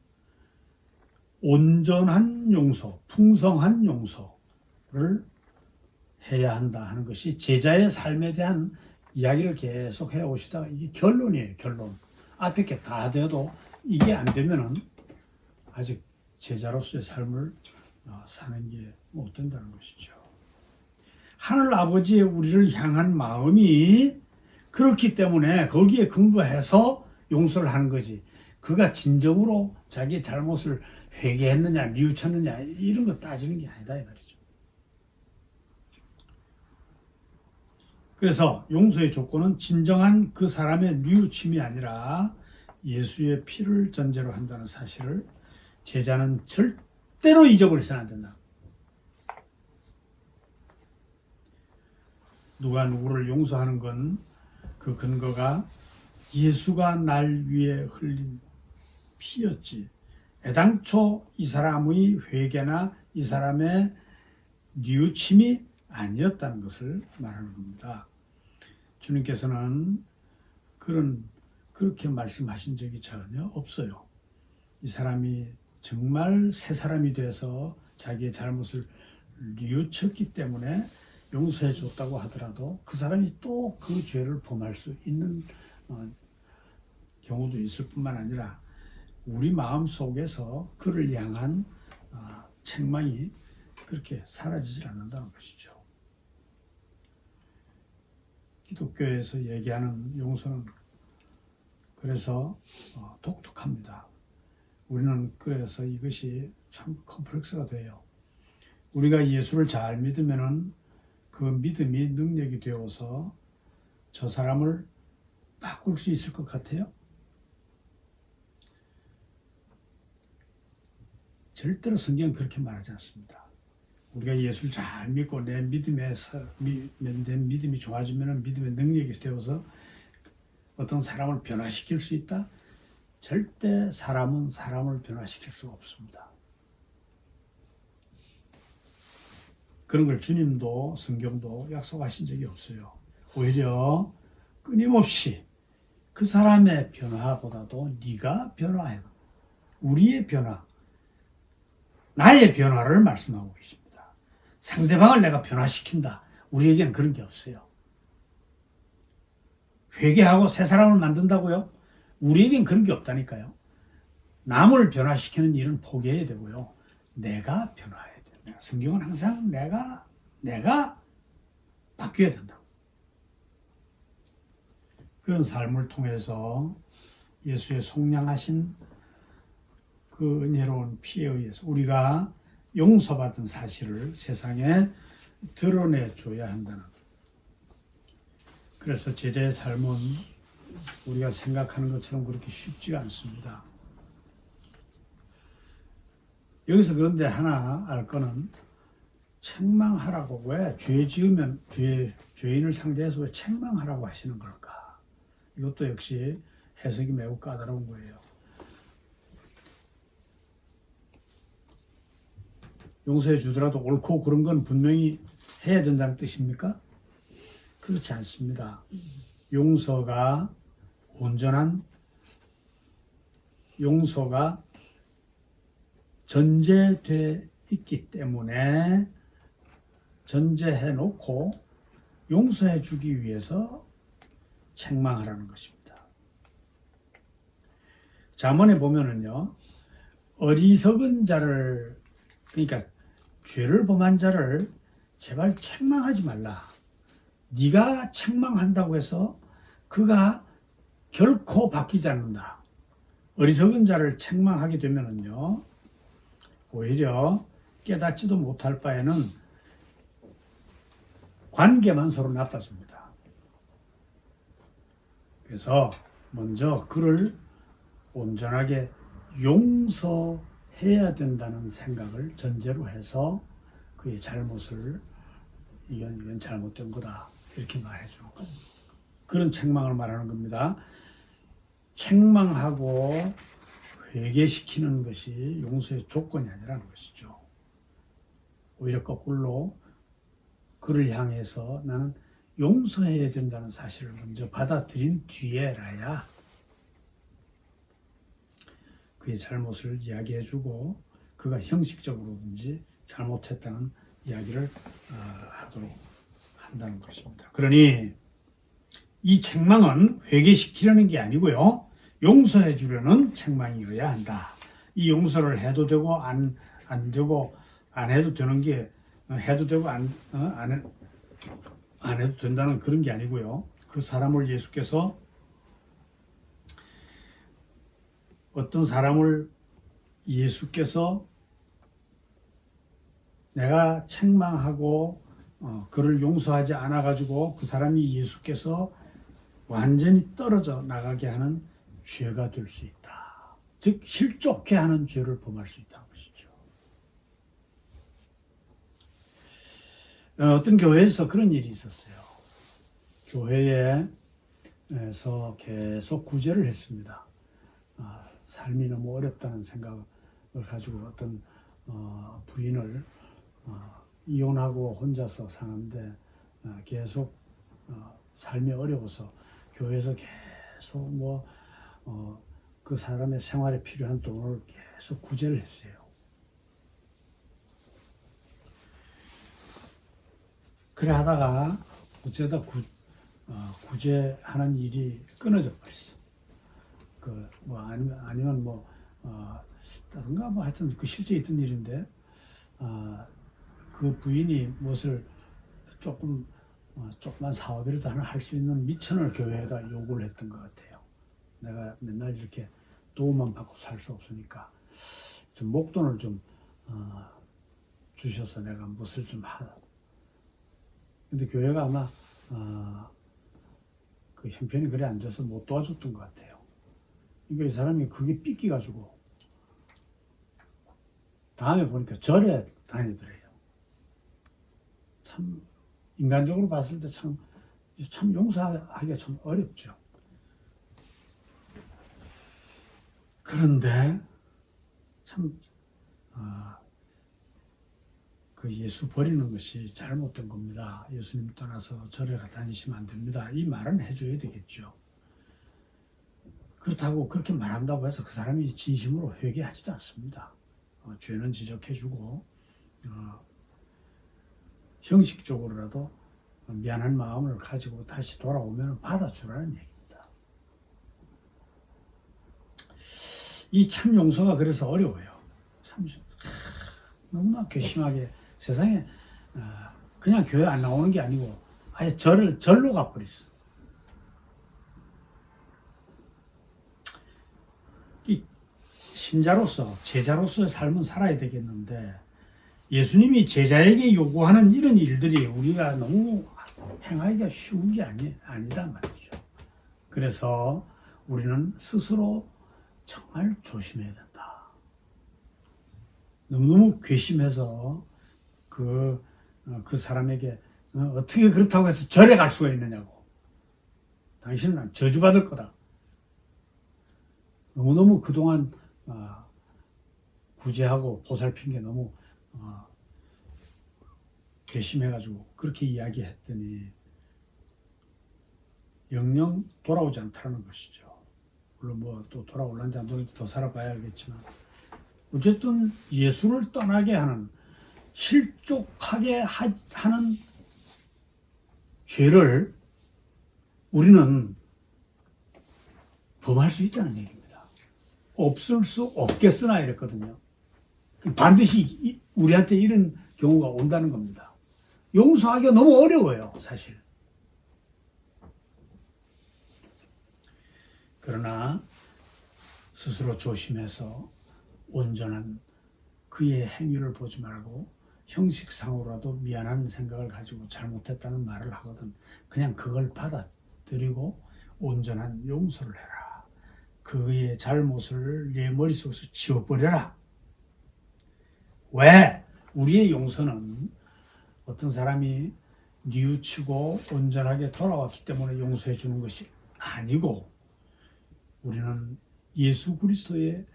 온전한 용서, 풍성한 용서를 해야 한다 하는 것이 제자의 삶에 대한 이야기를 계속 해오시다가 이게 결론이에요. 결론. 앞에 게 다 돼도 이게 안 되면은 아직 제자로서의 삶을 사는 게 못 된다는 것이죠. 하늘 아버지의 우리를 향한 마음이 그렇기 때문에 거기에 근거해서 용서를 하는 거지. 그가 진정으로 자기의 잘못을 회개했느냐, 뉘우쳤느냐 이런 거 따지는 게 아니다 이 말이죠. 그래서 용서의 조건은 진정한 그 사람의 뉘우침이 아니라 예수의 피를 전제로 한다는 사실을 제자는 절대로 잊어버리서는 안 된다. 누가 누구를 용서하는 건 그 근거가 예수가 날 위해 흘린 피였지. 애당초 이 사람의 회개나 이 사람의 뉘우침이 아니었다는 것을 말하는 겁니다. 주님께서는 그렇게 말씀하신 적이 전혀 없어요. 이 사람이 정말 새 사람이 돼서 자기의 잘못을 뉘우쳤기 때문에 용서해 줬다고 하더라도 그 사람이 또 그 죄를 범할 수 있는 경우도 있을 뿐만 아니라 우리 마음 속에서 그를 향한 책망이 그렇게 사라지질 않는다는 것이죠. 기독교에서 얘기하는 용서는 그래서 독특합니다. 우리는 그래서 이것이 참 컴플렉스가 돼요. 우리가 예수를 잘 믿으면은 그 믿음이 능력이 되어서 저 사람을 바꿀 수 있을 것 같아요? 절대로 성경은 그렇게 말하지 않습니다. 우리가 예수를 잘 믿고 내 믿음이 좋아지면 믿음의 능력이 되어서 어떤 사람을 변화시킬 수 있다? 절대 사람은 사람을 변화시킬 수가 없습니다. 그런 걸 주님도 성경도 약속하신 적이 없어요. 오히려 끊임없이 그 사람의 변화보다도 네가 변화해. 우리의 변화, 나의 변화를 말씀하고 계십니다. 상대방을 내가 변화시킨다. 우리에게는 그런 게 없어요. 회개하고 새 사람을 만든다고요? 우리에겐 그런 게 없다니까요. 남을 변화시키는 일은 포기해야 되고요. 내가 변화해야 돼요. 성경은 항상 내가 바뀌어야 된다고. 그런 삶을 통해서 예수의 속량하신 그 은혜로운 피에 의해서 우리가 용서받은 사실을 세상에 드러내줘야 한다는 것. 그래서 제자의 삶은 우리가 생각하는 것처럼 그렇게 쉽지가 않습니다. 여기서 그런데 하나 알 거는 책망하라고 왜 죄 지으면 죄인을 상대해서 왜 책망하라고 하시는 걸까? 이것도 역시 해석이 매우 까다로운 거예요. 용서해 주더라도 옳고 그런 건 분명히 해야 된다는 뜻입니까? 그렇지 않습니다. 용서가 온전한 용서가 전제돼 있기 때문에 전제해 놓고 용서해 주기 위해서 책망하라는 것입니다. 잠언에 보면은요, 어리석은 자를, 그러니까 죄를 범한 자를 제발 책망하지 말라. 네가 책망한다고 해서 그가 결코 바뀌지 않는다. 어리석은 자를 책망하게 되면은요, 오히려 깨닫지도 못할 바에는 관계만 서로 나빠집니다. 그래서 먼저 그를 온전하게 용서해야 된다는 생각을 전제로 해서 그의 잘못을 이건 잘못된 거다 이렇게 말해주는 거예요. 그런 책망을 말하는 겁니다. 책망하고 회개시키는 것이 용서의 조건이 아니라는 것이죠. 오히려 거꾸로 그를 향해서 나는 용서해야 된다는 사실을 먼저 받아들인 뒤에라야 그의 잘못을 이야기해주고 그가 형식적으로든지 잘못했다는 이야기를 하도록 한다는 것입니다. 그러니 이 책망은 회개시키려는 게 아니고요, 용서해 주려는 책망이어야 한다. 이 용서를 해도 되고 안 되고 안 해도 되는 게 해도 되고 안 해도 된다는 그런 게 아니고요. 그 사람을 예수께서 어떤 사람을 예수께서 내가 책망하고 그를 용서하지 않아 가지고 그 사람이 예수께서 완전히 떨어져 나가게 하는 죄가 될 수 있다. 즉 실족해 하는 죄를 범할 수 있다는 것이죠. 어떤 교회에서 그런 일이 있었어요. 교회에서 계속 구제를 했습니다. 삶이 너무 어렵다는 생각을 가지고 어떤 부인을 이혼하고 혼자서 사는데 계속 삶이 어려워서 교회에서 계속 그 사람의 생활에 필요한 돈을 계속 구제를 했어요. 그래 하다가 어쩌다 구제하는 일이 끊어져 버렸어. 아니면 다른가 하여튼 그 실제 있던 일인데 그 부인이 무엇을 조그만 사업이라도 하나 할 수 있는 미천을 교회에다 요구를 했던 것 같아요. 내가 맨날 이렇게 도움만 받고 살 수 없으니까 좀 목돈을 좀 주셔서 내가 무엇을 좀 하라. 근데 교회가 아마 그 형편이 그래 안 돼서 못 도와줬던 것 같아요. 이 사람이 그게 삐끼가지고 다음에 보니까 절에 다니더래요. 참 인간적으로 봤을 때 참 용서하기가 참 어렵죠. 그런데 참 그 예수 버리는 것이 잘못된 겁니다. 예수님 떠나서 절에 다니시면 안 됩니다. 이 말은 해줘야 되겠죠. 그렇다고 그렇게 말한다고 해서 그 사람이 진심으로 회개하지도 않습니다. 죄는 지적해주고 형식적으로라도 미안한 마음을 가지고 다시 돌아오면 받아주라는 얘기입니다. 이 참 용서가 그래서 어려워요. 참 너무나 괘씸하게 세상에 그냥 교회 안 나오는 게 아니고 아예 절로 가버렸어. 이 신자로서 제자로서의 삶은 살아야 되겠는데 예수님이 제자에게 요구하는 이런 일들이 우리가 너무 행하기가 쉬운 게 아니다 말이죠. 그래서 우리는 스스로 정말 조심해야 된다. 너무너무 괘씸해서 그 사람에게 어떻게 그렇다고 해서 절에 갈 수가 있느냐고. 당신은 저주받을 거다. 너무너무 그동안 구제하고 보살핀 게 너무 괘씸해가지고 그렇게 이야기했더니 영영 돌아오지 않다는 것이죠. 물론 또 돌아올란지 안 돌아올지 더 살아봐야 알겠지만 어쨌든 예수를 떠나게 하는 실족하게 하는 죄를 우리는 범할 수 있다는 얘기입니다. 없을 수 없겠으나 이랬거든요. 반드시 우리한테 이런 경우가 온다는 겁니다. 용서하기가 너무 어려워요, 사실. 그러나 스스로 조심해서 온전한 그의 행위를 보지 말고 형식상으로라도 미안한 생각을 가지고 잘못했다는 말을 하거든 그냥 그걸 받아들이고 온전한 용서를 해라. 그의 잘못을 내 머릿속에서 지워버려라. 왜? 우리의 용서는 어떤 사람이 뉘우치고 온전하게 돌아왔기 때문에 용서해 주는 것이 아니고 우리는 예수 그리스도의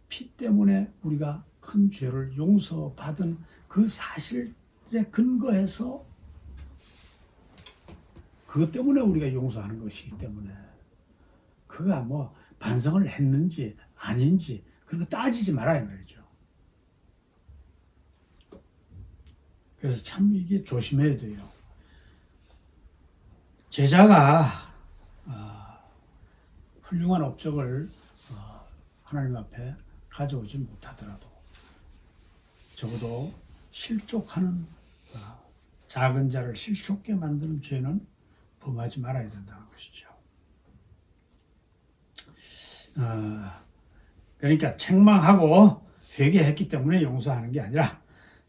피 때문에 우리가 큰 죄를 용서받은 그 사실에 근거해서 그것 때문에 우리가 용서하는 것이기 때문에 그가 뭐 반성을 했는지 아닌지 그런 거 따지지 말아야 말이죠. 그래서 참 이게 조심해야 돼요. 제자가 훌륭한 업적을 하나님 앞에 가져오지 못하더라도 적어도 실족하는 작은 자를 실족게 만드는 죄는 범하지 말아야 된다는 것이죠. 그러니까 책망하고 회개했기 때문에 용서하는 게 아니라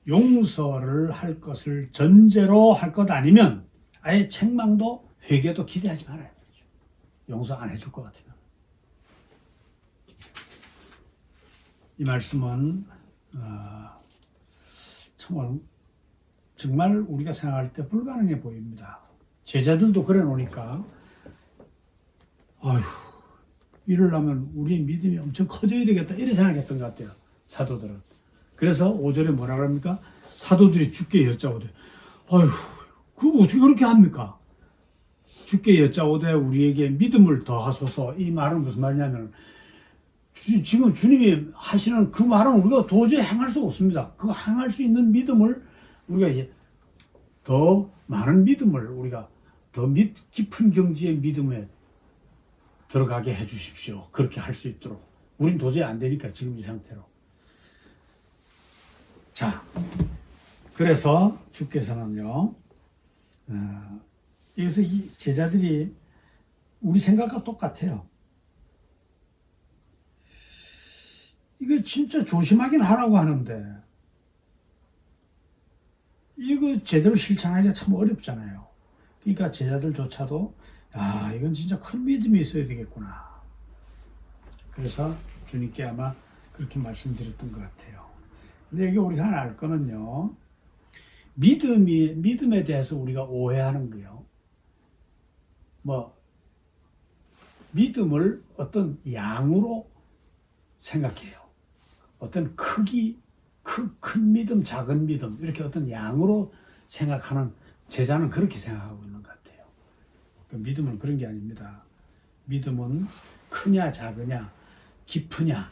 용서를 할 것을 전제로 할 것 아니면 아예 책망도 회개도 기대하지 말아야 되죠. 용서 안 해줄 것 같으면. 이 말씀은 정말 우리가 생각할 때 불가능해 보입니다. 제자들도 그래 놓으니까 아휴 이러려면 우리의 믿음이 엄청 커져야 되겠다 이렇게 생각했던 것 같아요. 사도들은. 그래서 5절에 뭐라 그럽니까? 사도들이 주께 여짜오되 아휴 그거 어떻게 그렇게 합니까? 주께 여짜오되 우리에게 믿음을 더하소서. 이 말은 무슨 말이냐면 지금 주님이 하시는 그 말은 우리가 도저히 행할 수가 없습니다. 그 행할 수 있는 믿음을 우리가 더 많은 믿음을 우리가 더 깊은 경지의 믿음에 들어가게 해 주십시오. 그렇게 할 수 있도록. 우린 도저히 안 되니까 지금 이 상태로. 자, 그래서 주께서는요. 여기서 이 제자들이 우리 생각과 똑같아요. 이거 진짜 조심하긴 하라고 하는데 이거 제대로 실천하기가 참 어렵잖아요. 그러니까 제자들조차도 이건 진짜 큰 믿음이 있어야 되겠구나. 그래서 주님께 아마 그렇게 말씀드렸던 것 같아요. 근데 여기 우리가 하나 알 거는요. 믿음에 대해서 우리가 오해하는 거예요. 믿음을 어떤 양으로 생각해요. 어떤 크기, 큰 믿음, 작은 믿음, 이렇게 어떤 양으로 생각하는 제자는 그렇게 생각하고 있는 것 같아요. 그러니까 믿음은 그런 게 아닙니다. 믿음은 크냐, 작으냐, 깊으냐,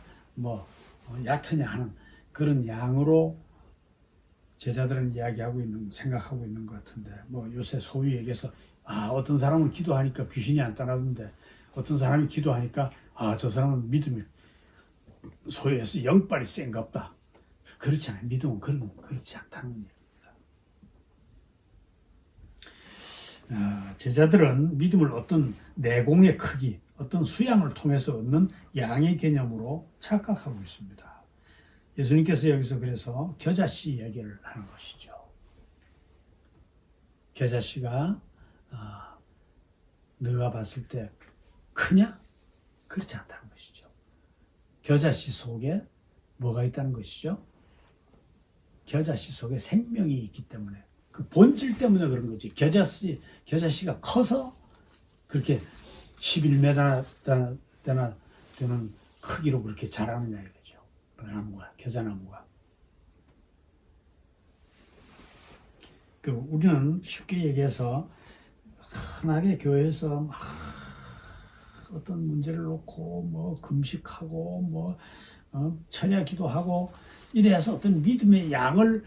얕으냐 하는 그런 양으로 제자들은 생각하고 있는 것 같은데, 요새 소위 얘기해서, 어떤 사람은 기도하니까 귀신이 안 떠나던데, 어떤 사람이 기도하니까, 저 사람은 믿음이 소위 해서 영빨이 센갑다. 그렇지 않아요. 믿음은 그렇지 않다는 얘기입니다. 제자들은 믿음을 어떤 내공의 크기, 어떤 수양을 통해서 얻는 양의 개념으로 착각하고 있습니다. 예수님께서 여기서 그래서 겨자씨 얘기를 하는 것이죠. 겨자씨가 너가 봤을 때 크냐? 그렇지 않다는 것이죠. 겨자씨 속에 뭐가 있다는 것이죠? 겨자씨 속에 생명이 있기 때문에 그 본질 때문에 그런 거지. 겨자씨가 커서 그렇게 11m 되는 크기로 그렇게 자라느냐 이거죠. 나무가, 겨자나무가. 우리는 쉽게 얘기해서 흔하게 교회에서 어떤 문제를 놓고 금식하고 철야 기도하고 이래서 어떤 믿음의 양을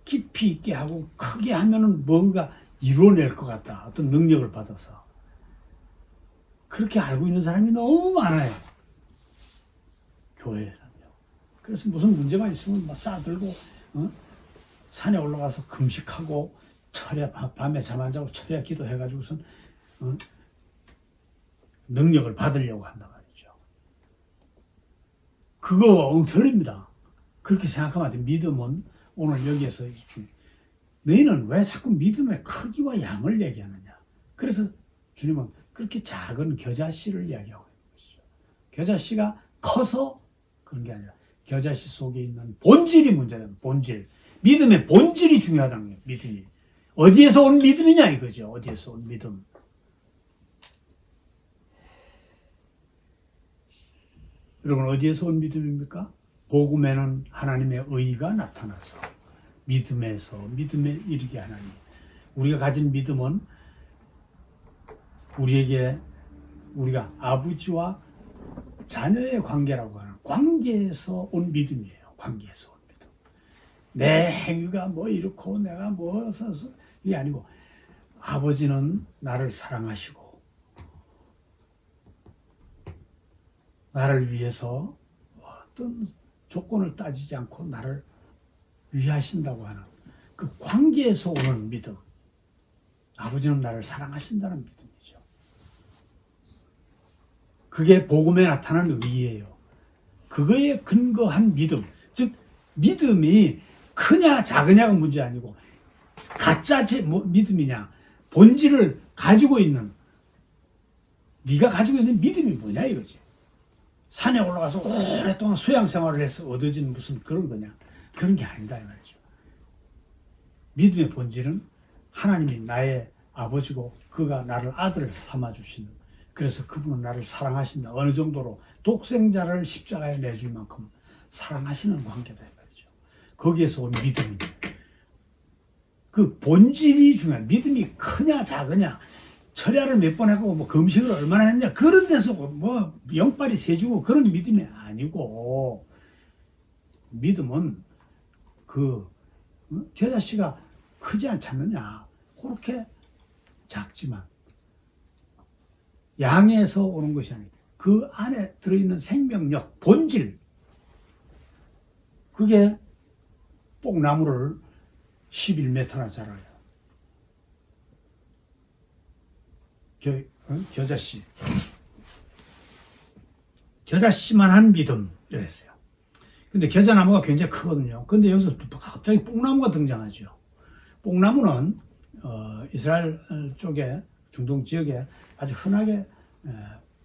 깊이 있게 하고 크게 하면은 뭔가 이루어낼 것 같다. 어떤 능력을 받아서. 그렇게 알고 있는 사람이 너무 많아요. 교회는요. 그래서 무슨 문제가 있으면 막 싸들고 산에 올라가서 금식하고 철야 밤에 잠 안 자고 철야 기도해가지고선 능력을 받으려고 한단 말이죠. 그거 엉터리입니다. 그렇게 생각하면 안 돼. 믿음은 오늘 여기에서 너희는 왜 자꾸 믿음의 크기와 양을 얘기하느냐. 그래서 주님은 그렇게 작은 겨자씨를 이야기하고 있는 것이죠. 겨자씨가 커서 그런 게 아니라 겨자씨 속에 있는 본질이 문제다. 본질. 믿음의 본질이 중요하다는 거예요. 믿음이. 어디에서 온 믿음이냐 이거죠. 어디에서 온 믿음. 여러분 어디에서 온 믿음입니까? 복음에는 하나님의 의가 나타나서 믿음에서 믿음에 이르게 하나님. 우리가 가진 믿음은 우리가 아버지와 자녀의 관계라고 하는 관계에서 온 믿음이에요. 관계에서 온 믿음. 내 행위가 뭐 이렇고 내가 뭐 써서 이게 아니고 아버지는 나를 사랑하시고 나를 위해서 어떤 조건을 따지지 않고 나를 위하신다고 하는 그 관계에서 오는 믿음. 아버지는 나를 사랑하신다는 믿음이죠. 그게 복음에 나타나는 의예요. 그거에 근거한 믿음. 즉 믿음이 크냐 작으냐가 문제 아니고 가짜 믿음이냐 본질을 가지고 있는 네가 가지고 있는 믿음이 뭐냐 이거지. 산에 올라가서 오랫동안 수양 생활을 해서 얻어진 무슨 그런 거냐. 그런 게 아니다 이 말이죠. 믿음의 본질은 하나님이 나의 아버지고 그가 나를 아들 삼아주시는 그래서 그분은 나를 사랑하신다. 어느 정도로 독생자를 십자가에 내줄 만큼 사랑하시는 관계다 이 말이죠. 거기에서 온 믿음이 그 본질이 중요한 믿음이 크냐 작으냐 철야를 몇 번 하고 뭐 금식을 얼마나 했냐 그런 데서 뭐 영빨이 세주고 그런 믿음이 아니고 믿음은 그 겨자씨가 크지 않잖느냐 그렇게 작지만 양에서 오는 것이 아니고 그 안에 들어있는 생명력 본질 그게 뽕나무를 11m나 자라요. 겨자씨만한 믿음 이랬어요. 근데 겨자나무가 굉장히 크거든요. 근데 여기서 갑자기 뽕나무가 등장하죠. 뽕나무는 이스라엘 쪽에 중동 지역에 아주 흔하게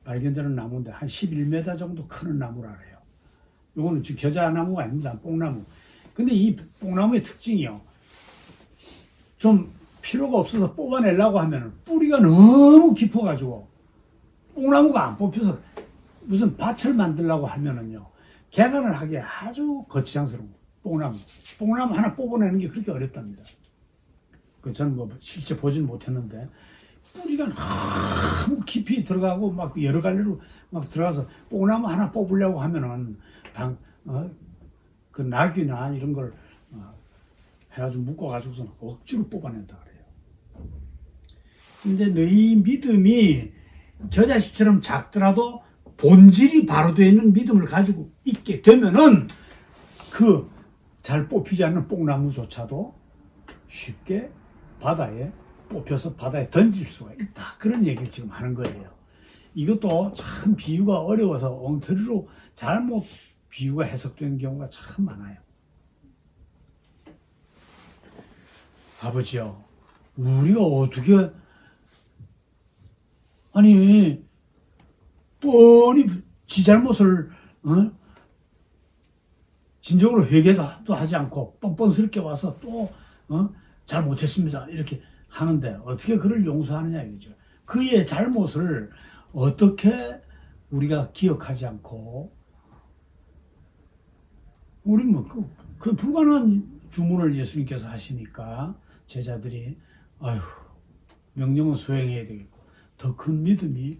발견되는 나무인데 한 11m 정도 크는 나무라 그래요. 이거는 지금 겨자나무가 아닙니다. 뽕나무. 근데 이 뽕나무의 특징이요. 좀 필요가 없어서 뽑아내려고 하면 뿌리가 너무 깊어가지고 뽕나무가 안 뽑혀서 무슨 밭을 만들려고 하면은요. 개간을 하기에 아주 거추장스러운 뽕나무. 뽕나무 하나 뽑아내는 게 그렇게 어렵답니다. 저는 뭐 실제 보진 못했는데 뿌리가 너무 깊이 들어가고 막 여러 갈래로 막 들어가서 뽕나무 하나 뽑으려고 하면은 그 나귀나 이런 걸 해가지고 묶어가지고서 억지로 뽑아낸다 그래요. 근데 너희 믿음이 겨자씨처럼 작더라도 본질이 바로 되어 있는 믿음을 가지고 있게 되면은 그 잘 뽑히지 않는 뽕나무조차도 쉽게 바다에 뽑혀서 바다에 던질 수가 있다. 그런 얘기를 지금 하는 거예요. 이것도 참 비유가 어려워서 엉터리로 잘못 비유가 해석되는 경우가 참 많아요. 아버지요, 우리가 어떻게 아니 뻔히 지 잘못을 진정으로 회개도 하지 않고 뻔뻔스럽게 와서 또 잘못했습니다 이렇게 하는데 어떻게 그를 용서하느냐 이거죠. 그의 잘못을 어떻게 우리가 기억하지 않고 우리 뭐 그 불가능한 주문을 예수님께서 하시니까 제자들이 아휴 명령은 수행해야 되겠고 더 큰 믿음이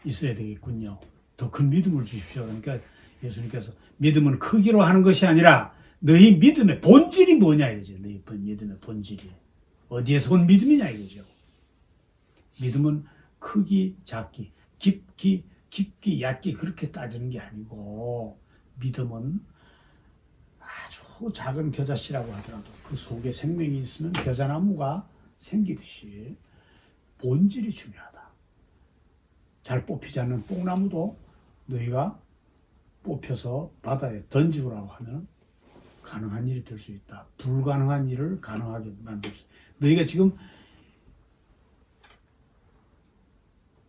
있어야 되겠군요. 더 큰 믿음을 주십시오. 그러니까 예수님께서 믿음은 크기로 하는 것이 아니라 너희 믿음의 본질이 뭐냐 이거죠. 너희 믿음의 본질이 어디에서 온 믿음이냐 이거죠. 믿음은 크기, 작기, 깊기, 얕기 그렇게 따지는 게 아니고 믿음은 아주 작은 겨자씨라고 하더라도 그 속에 생명이 있으면 겨자나무가 생기듯이 본질이 중요하다. 잘 뽑히지 않는 뽕나무도 너희가 뽑혀서 바다에 던지라고 하면 가능한 일이 될 수 있다. 불가능한 일을 가능하게 만들 수 있다. 너희가 지금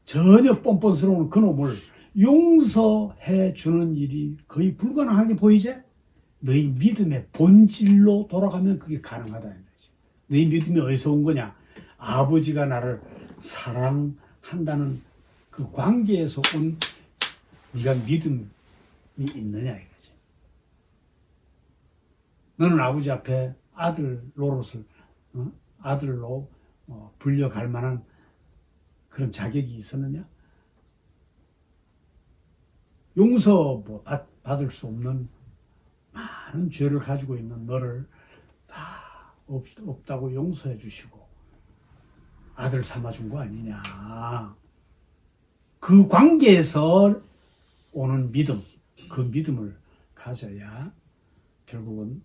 전혀 뻔뻔스러운 그놈을 용서해 주는 일이 거의 불가능하게 보이지? 너희 믿음의 본질로 돌아가면 그게 가능하다는 거지. 너희 믿음이 어디서 온 거냐? 아버지가 나를 사랑한다는 그 관계에서 온 네가 믿음이 있느냐 이거지. 너는 아버지 앞에 아들 노릇을 아들로 불려갈 만한 그런 자격이 있었느냐? 용서 받을 수 없는 많은 죄를 가지고 있는 너를 다 없다고 용서해 주시고 아들 삼아준 거 아니냐. 그 관계에서 오는 믿음, 그 믿음을 가져야 결국은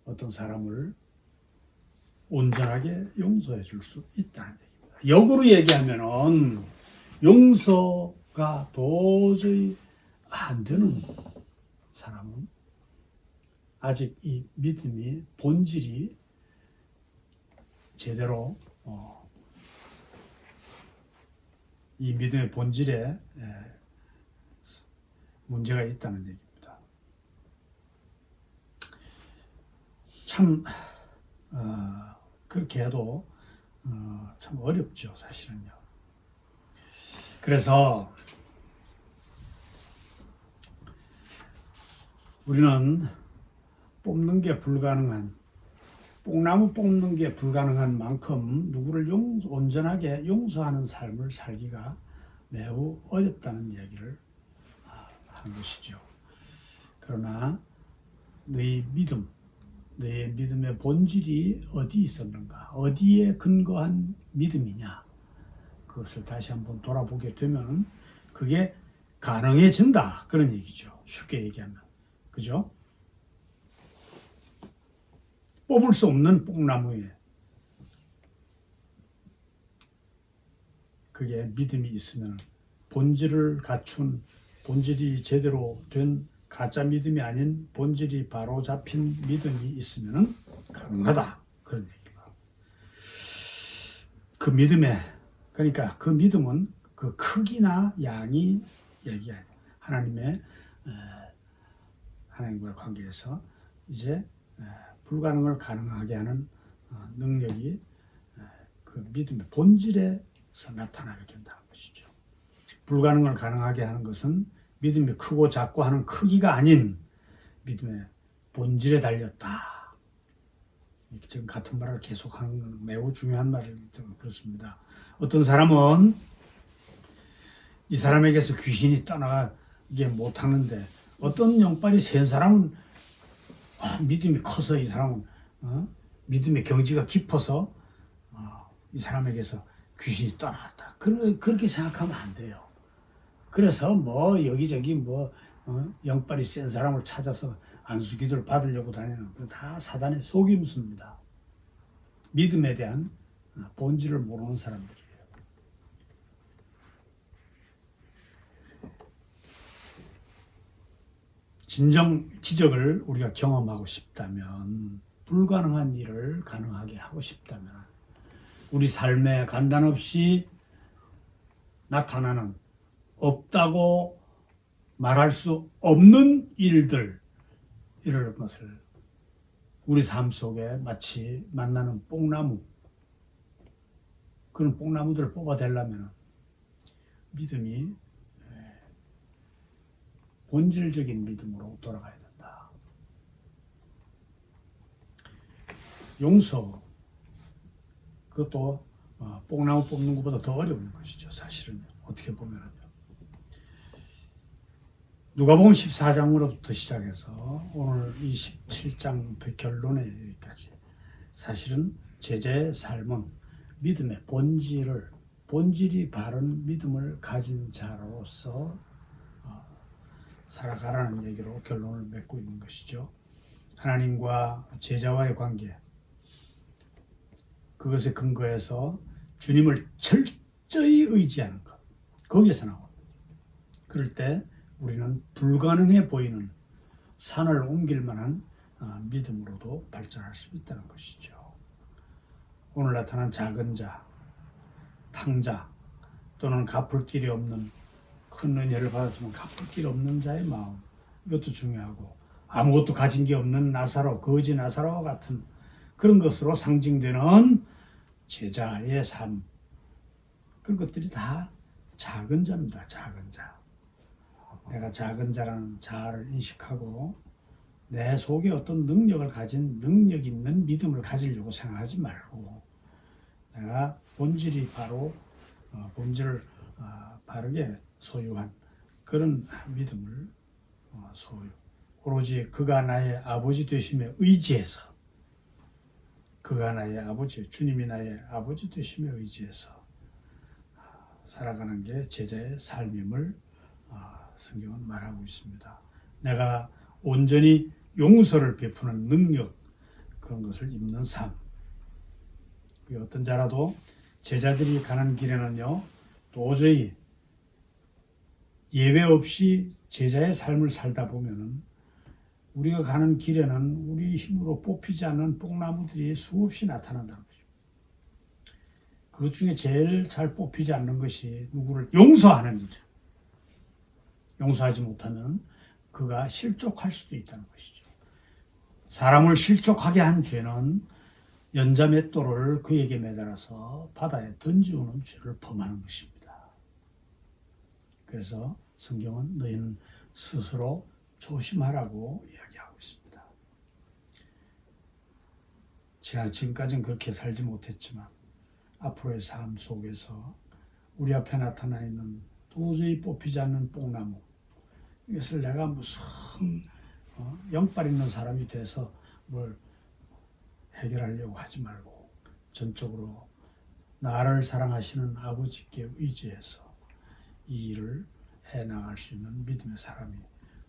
어떤 사람을 온전하게 용서해 줄 수 있다는 얘기입니다. 역으로 얘기하면은 용서가 도저히 안 되는 사람은 아직 이 믿음이 본질이 제대로 이 믿음의 본질에 문제가 있다는 얘기입니다. 참 그렇게 해도 참 어렵죠, 사실은요. 그래서 우리는 뽑는 게 불가능한 뽕나무 뽑는 게 불가능한 만큼 누구를 온전하게 용서하는 삶을 살기가 매우 어렵다는 얘기를 하는 것이죠. 그러나 너희 믿음의 본질이 어디 있었는가? 어디에 근거한 믿음이냐? 그것을 다시 한번 돌아보게 되면 그게 가능해진다. 그런 얘기죠. 쉽게 얘기하면. 그죠? 뽑을 수 없는 뽕나무에 그게 믿음이 있으면 본질을 갖춘 본질이 제대로 된 가짜 믿음이 아닌 본질이 바로 잡힌 믿음이 있으면 가능하다. 그런 얘기가. 그 믿음에 그러니까 그 믿음은 그 크기나 양이 얘기해요. 하나님과의 관계에서 이제 불가능을 가능하게 하는 능력이 그 믿음의 본질에서 나타나게 된다는 것이죠. 불가능을 가능하게 하는 것은 믿음이 크고 작고 하는 크기가 아닌 믿음의 본질에 달렸다. 지금 같은 말을 계속하는 건 매우 중요한 말이기 때문에 그렇습니다. 어떤 사람은 이 사람에게서 귀신이 떠나게 못하는데 어떤 영빨이 센 사람은 믿음이 커서 이 사람은 믿음의 경지가 깊어서 이 사람에게서 귀신이 떠나갔다. 그렇게 생각하면 안 돼요. 그래서 여기저기 영빨이 센 사람을 찾아서 안수기도를 받으려고 다니는 거 다 사단의 속임수입니다. 믿음에 대한 본질을 모르는 사람들이에요. 진정 기적을 우리가 경험하고 싶다면, 불가능한 일을 가능하게 하고 싶다면, 우리 삶에 간단없이 나타나는 없다고 말할 수 없는 일들, 이럴 것을 우리 삶 속에 마치 만나는 뽕나무, 그런 뽕나무들을 뽑아내려면 믿음이 본질적인 믿음으로 돌아가야 된다. 용서, 그것도 뽕나무 뽑는 것보다 더 어려운 것이죠. 사실은 어떻게 보면은요. 누가복음 14장으로부터 시작해서 오늘 이 17장 결론에 이르기까지 사실은 제자의 삶은 믿음의 본질이 바른 믿음을 가진 자로서 살아가라는 얘기로 결론을 맺고 있는 것이죠. 하나님과 제자와의 관계, 그것에 근거해서 주님을 철저히 의지하는 것, 거기에서 나옵니다. 그럴 때 우리는 불가능해 보이는 산을 옮길 만한 믿음으로도 발전할 수 있다는 것이죠. 오늘 나타난 작은 자, 탕자, 또는 갚을 길이 없는, 큰 은혜를 받았지만 갚을 길이 없는 자의 마음, 이것도 중요하고, 아무것도 가진 게 없는 나사로, 거지 나사로와 같은 그런 것으로 상징되는 제자의 삶, 그런 것들이 다 작은 자입니다. 작은 자. 내가 작은 자라는 자아를 인식하고 내 속에 어떤 능력을 가진, 능력 있는 믿음을 가지려고 생각하지 말고, 내가 본질이 바로 본질을 바르게 소유한 그런 믿음을 소유, 오로지 그가 나의 아버지 되심에 의지해서, 그가 나의 아버지, 주님이 나의 아버지 되심에 의지해서 살아가는 게 제자의 삶임을 성경은 말하고 있습니다. 내가 온전히 용서를 베푸는 능력, 그런 것을 입는 삶. 어떤 자라도 제자들이 가는 길에는요, 도저히 예외 없이 제자의 삶을 살다 보면은 우리가 가는 길에는 우리 힘으로 뽑히지 않는 뽕나무들이 수없이 나타난다는 것입니다. 그 중에 제일 잘 뽑히지 않는 것이 누구를 용서하는 일. 용서하지 못하면 그가 실족할 수도 있다는 것이죠. 사람을 실족하게 한 죄는 연자맷돌을 그에게 매달아서 바다에 던지오는 죄를 범하는 것입니다. 그래서 성경은 너희는 스스로 조심하라고 이야기하고 있습니다. 지금까지는 그렇게 살지 못했지만 앞으로의 삶 속에서 우리 앞에 나타나 있는 도저히 뽑히지 않는 뽕나무, 이것을 내가 무슨 영빨 있는 사람이 돼서 뭘 해결하려고 하지 말고 전적으로 나를 사랑하시는 아버지께 의지해서 이 일을 해나갈 수 있는 믿음의 사람이,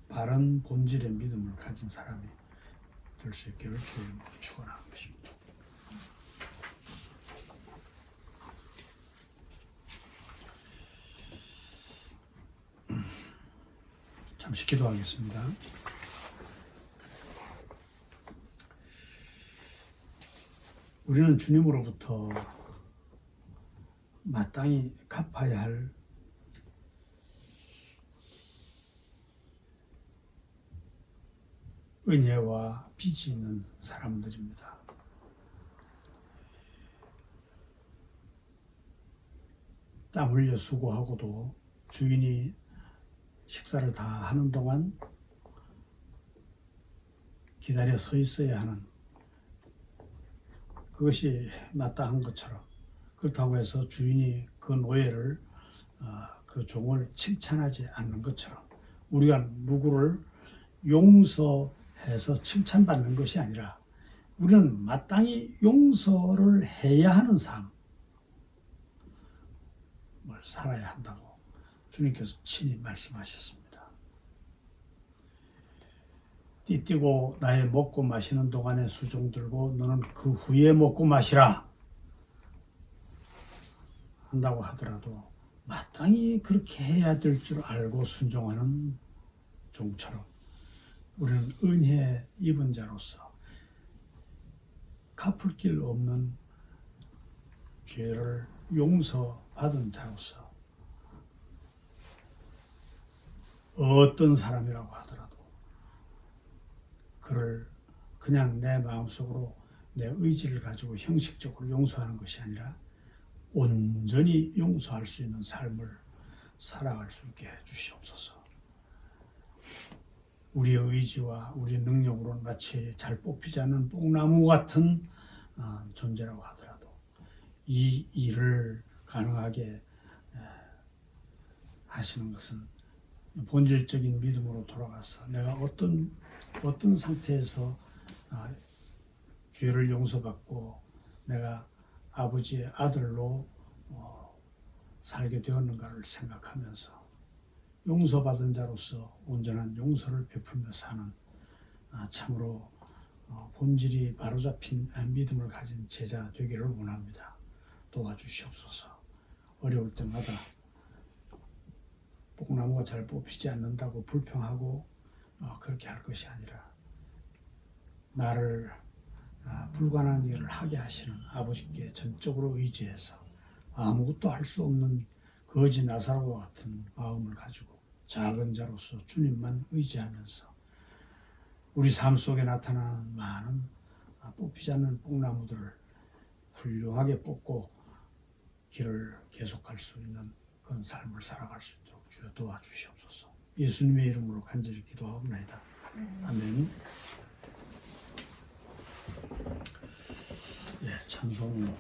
바른 본질의 믿음을 가진 사람이 될 수 있기를 주님으로 축원하는 것입니다. 잠시 기도하겠습니다. 우리는 주님으로부터 마땅히 갚아야 할 은혜와 빚이 있는 사람들입니다. 땀 흘려 수고하고도 주인이 식사를 다 하는 동안 기다려 서 있어야 하는, 그것이 마땅한 것처럼, 그렇다고 해서 주인이 그 노예를, 그 종을 칭찬하지 않는 것처럼, 우리가 누구를 용서해서 칭찬받는 것이 아니라 우리는 마땅히 용서를 해야 하는 삶을 살아야 한다고 주님께서 친히 말씀하셨습니다. 띠띠고 나의 먹고 마시는 동안에 수종 들고 너는 그 후에 먹고 마시라 한다고 하더라도 마땅히 그렇게 해야 될 줄 알고 순종하는 종처럼 우리는 은혜 입은 자로서 갚을 길 없는 죄를 용서받은 자로서 어떤 사람이라고 하더라도 그를 그냥 내 마음속으로 내 의지를 가지고 형식적으로 용서하는 것이 아니라 온전히 용서할 수 있는 삶을 살아갈 수 있게 해주시옵소서. 우리의 의지와 우리의 능력으로는 마치 잘 뽑히지 않는 뽕나무 같은 존재라고 하더라도 이 일을 가능하게 하시는 것은 본질적인 믿음으로 돌아가서 내가 어떤 상태에서 죄를 용서받고 내가 아버지의 아들로 살게 되었는가를 생각하면서 용서받은 자로서 온전한 용서를 베풀며 사는 참으로 본질이 바로잡힌 믿음을 가진 제자 되기를 원합니다. 도와주시옵소서. 어려울 때마다 뽕나무가 잘 뽑히지 않는다고 불평하고 그렇게 할 것이 아니라 나를 불가능한 일을 하게 하시는 아버지께 전적으로 의지해서 아무것도 할 수 없는 거지 나사로와 같은 마음을 가지고 작은 자로서 주님만 의지하면서 우리 삶 속에 나타나는 많은 뽑히지 않는 뽕나무들을 훌륭하게 뽑고 길을 계속할 수 있는 그런 삶을 살아갈 수 있도록 주여 도와주시옵소서. 예수님의 이름으로 간절히 기도하옵나이다. 아멘. 찬송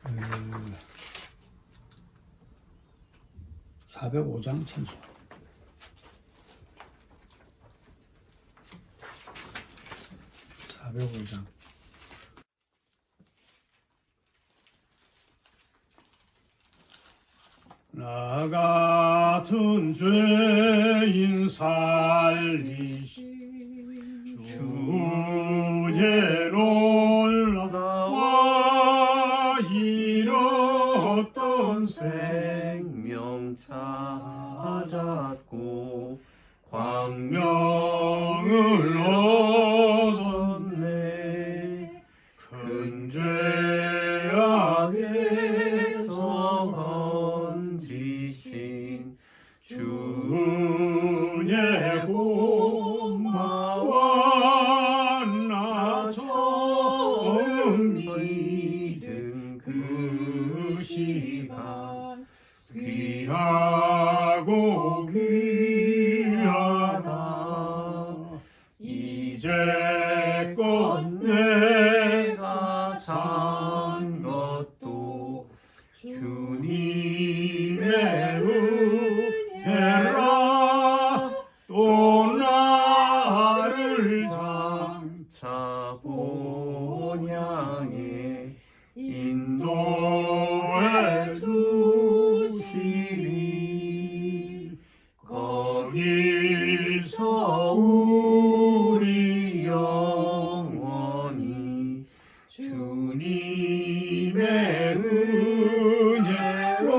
그 405장 찬송. 나 같은 죄인 살리시 주의 놀라와 잃었던
생명 찾았고
광명을 얻었네.
큰 죄악에서 건지신
주의 고마워 나 처음
믿은 그
시간 귀하고 귀하다. 이제껏 내가 산 것도 주님의 은혜라. 또 나를 장차 본향에 인도해 주시리. 거기서 우리 영원히 주님의 은혜로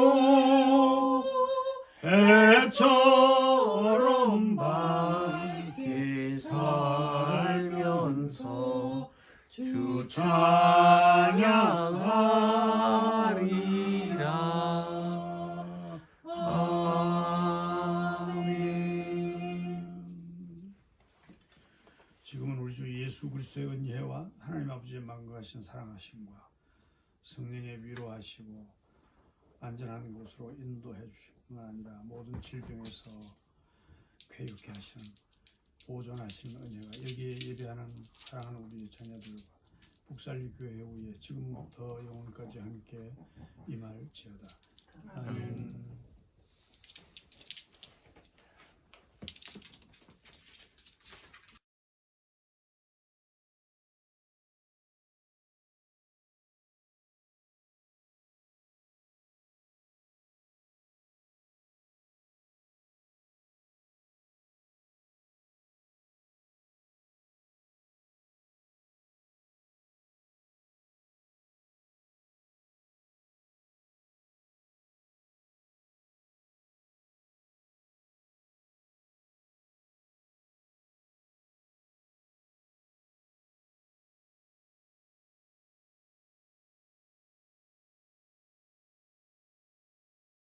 해처럼 밝게 살면서 주 찬양하리라. 아멘. 지금은 우리 주 예수 그리스도의 은혜와 하나님 아버지의 만거하신 사랑하심과 성령의 위로하시고 안전한 곳으로 인도해 주시고 뿐만 아니라 모든 질병에서 쾌유케 하시는 보존하시는 은혜가 여기에 예배하는 사랑하는 우리 자녀들과 북살리 교회 후에 지금부터 영원까지 함께 임할지어다. 아멘.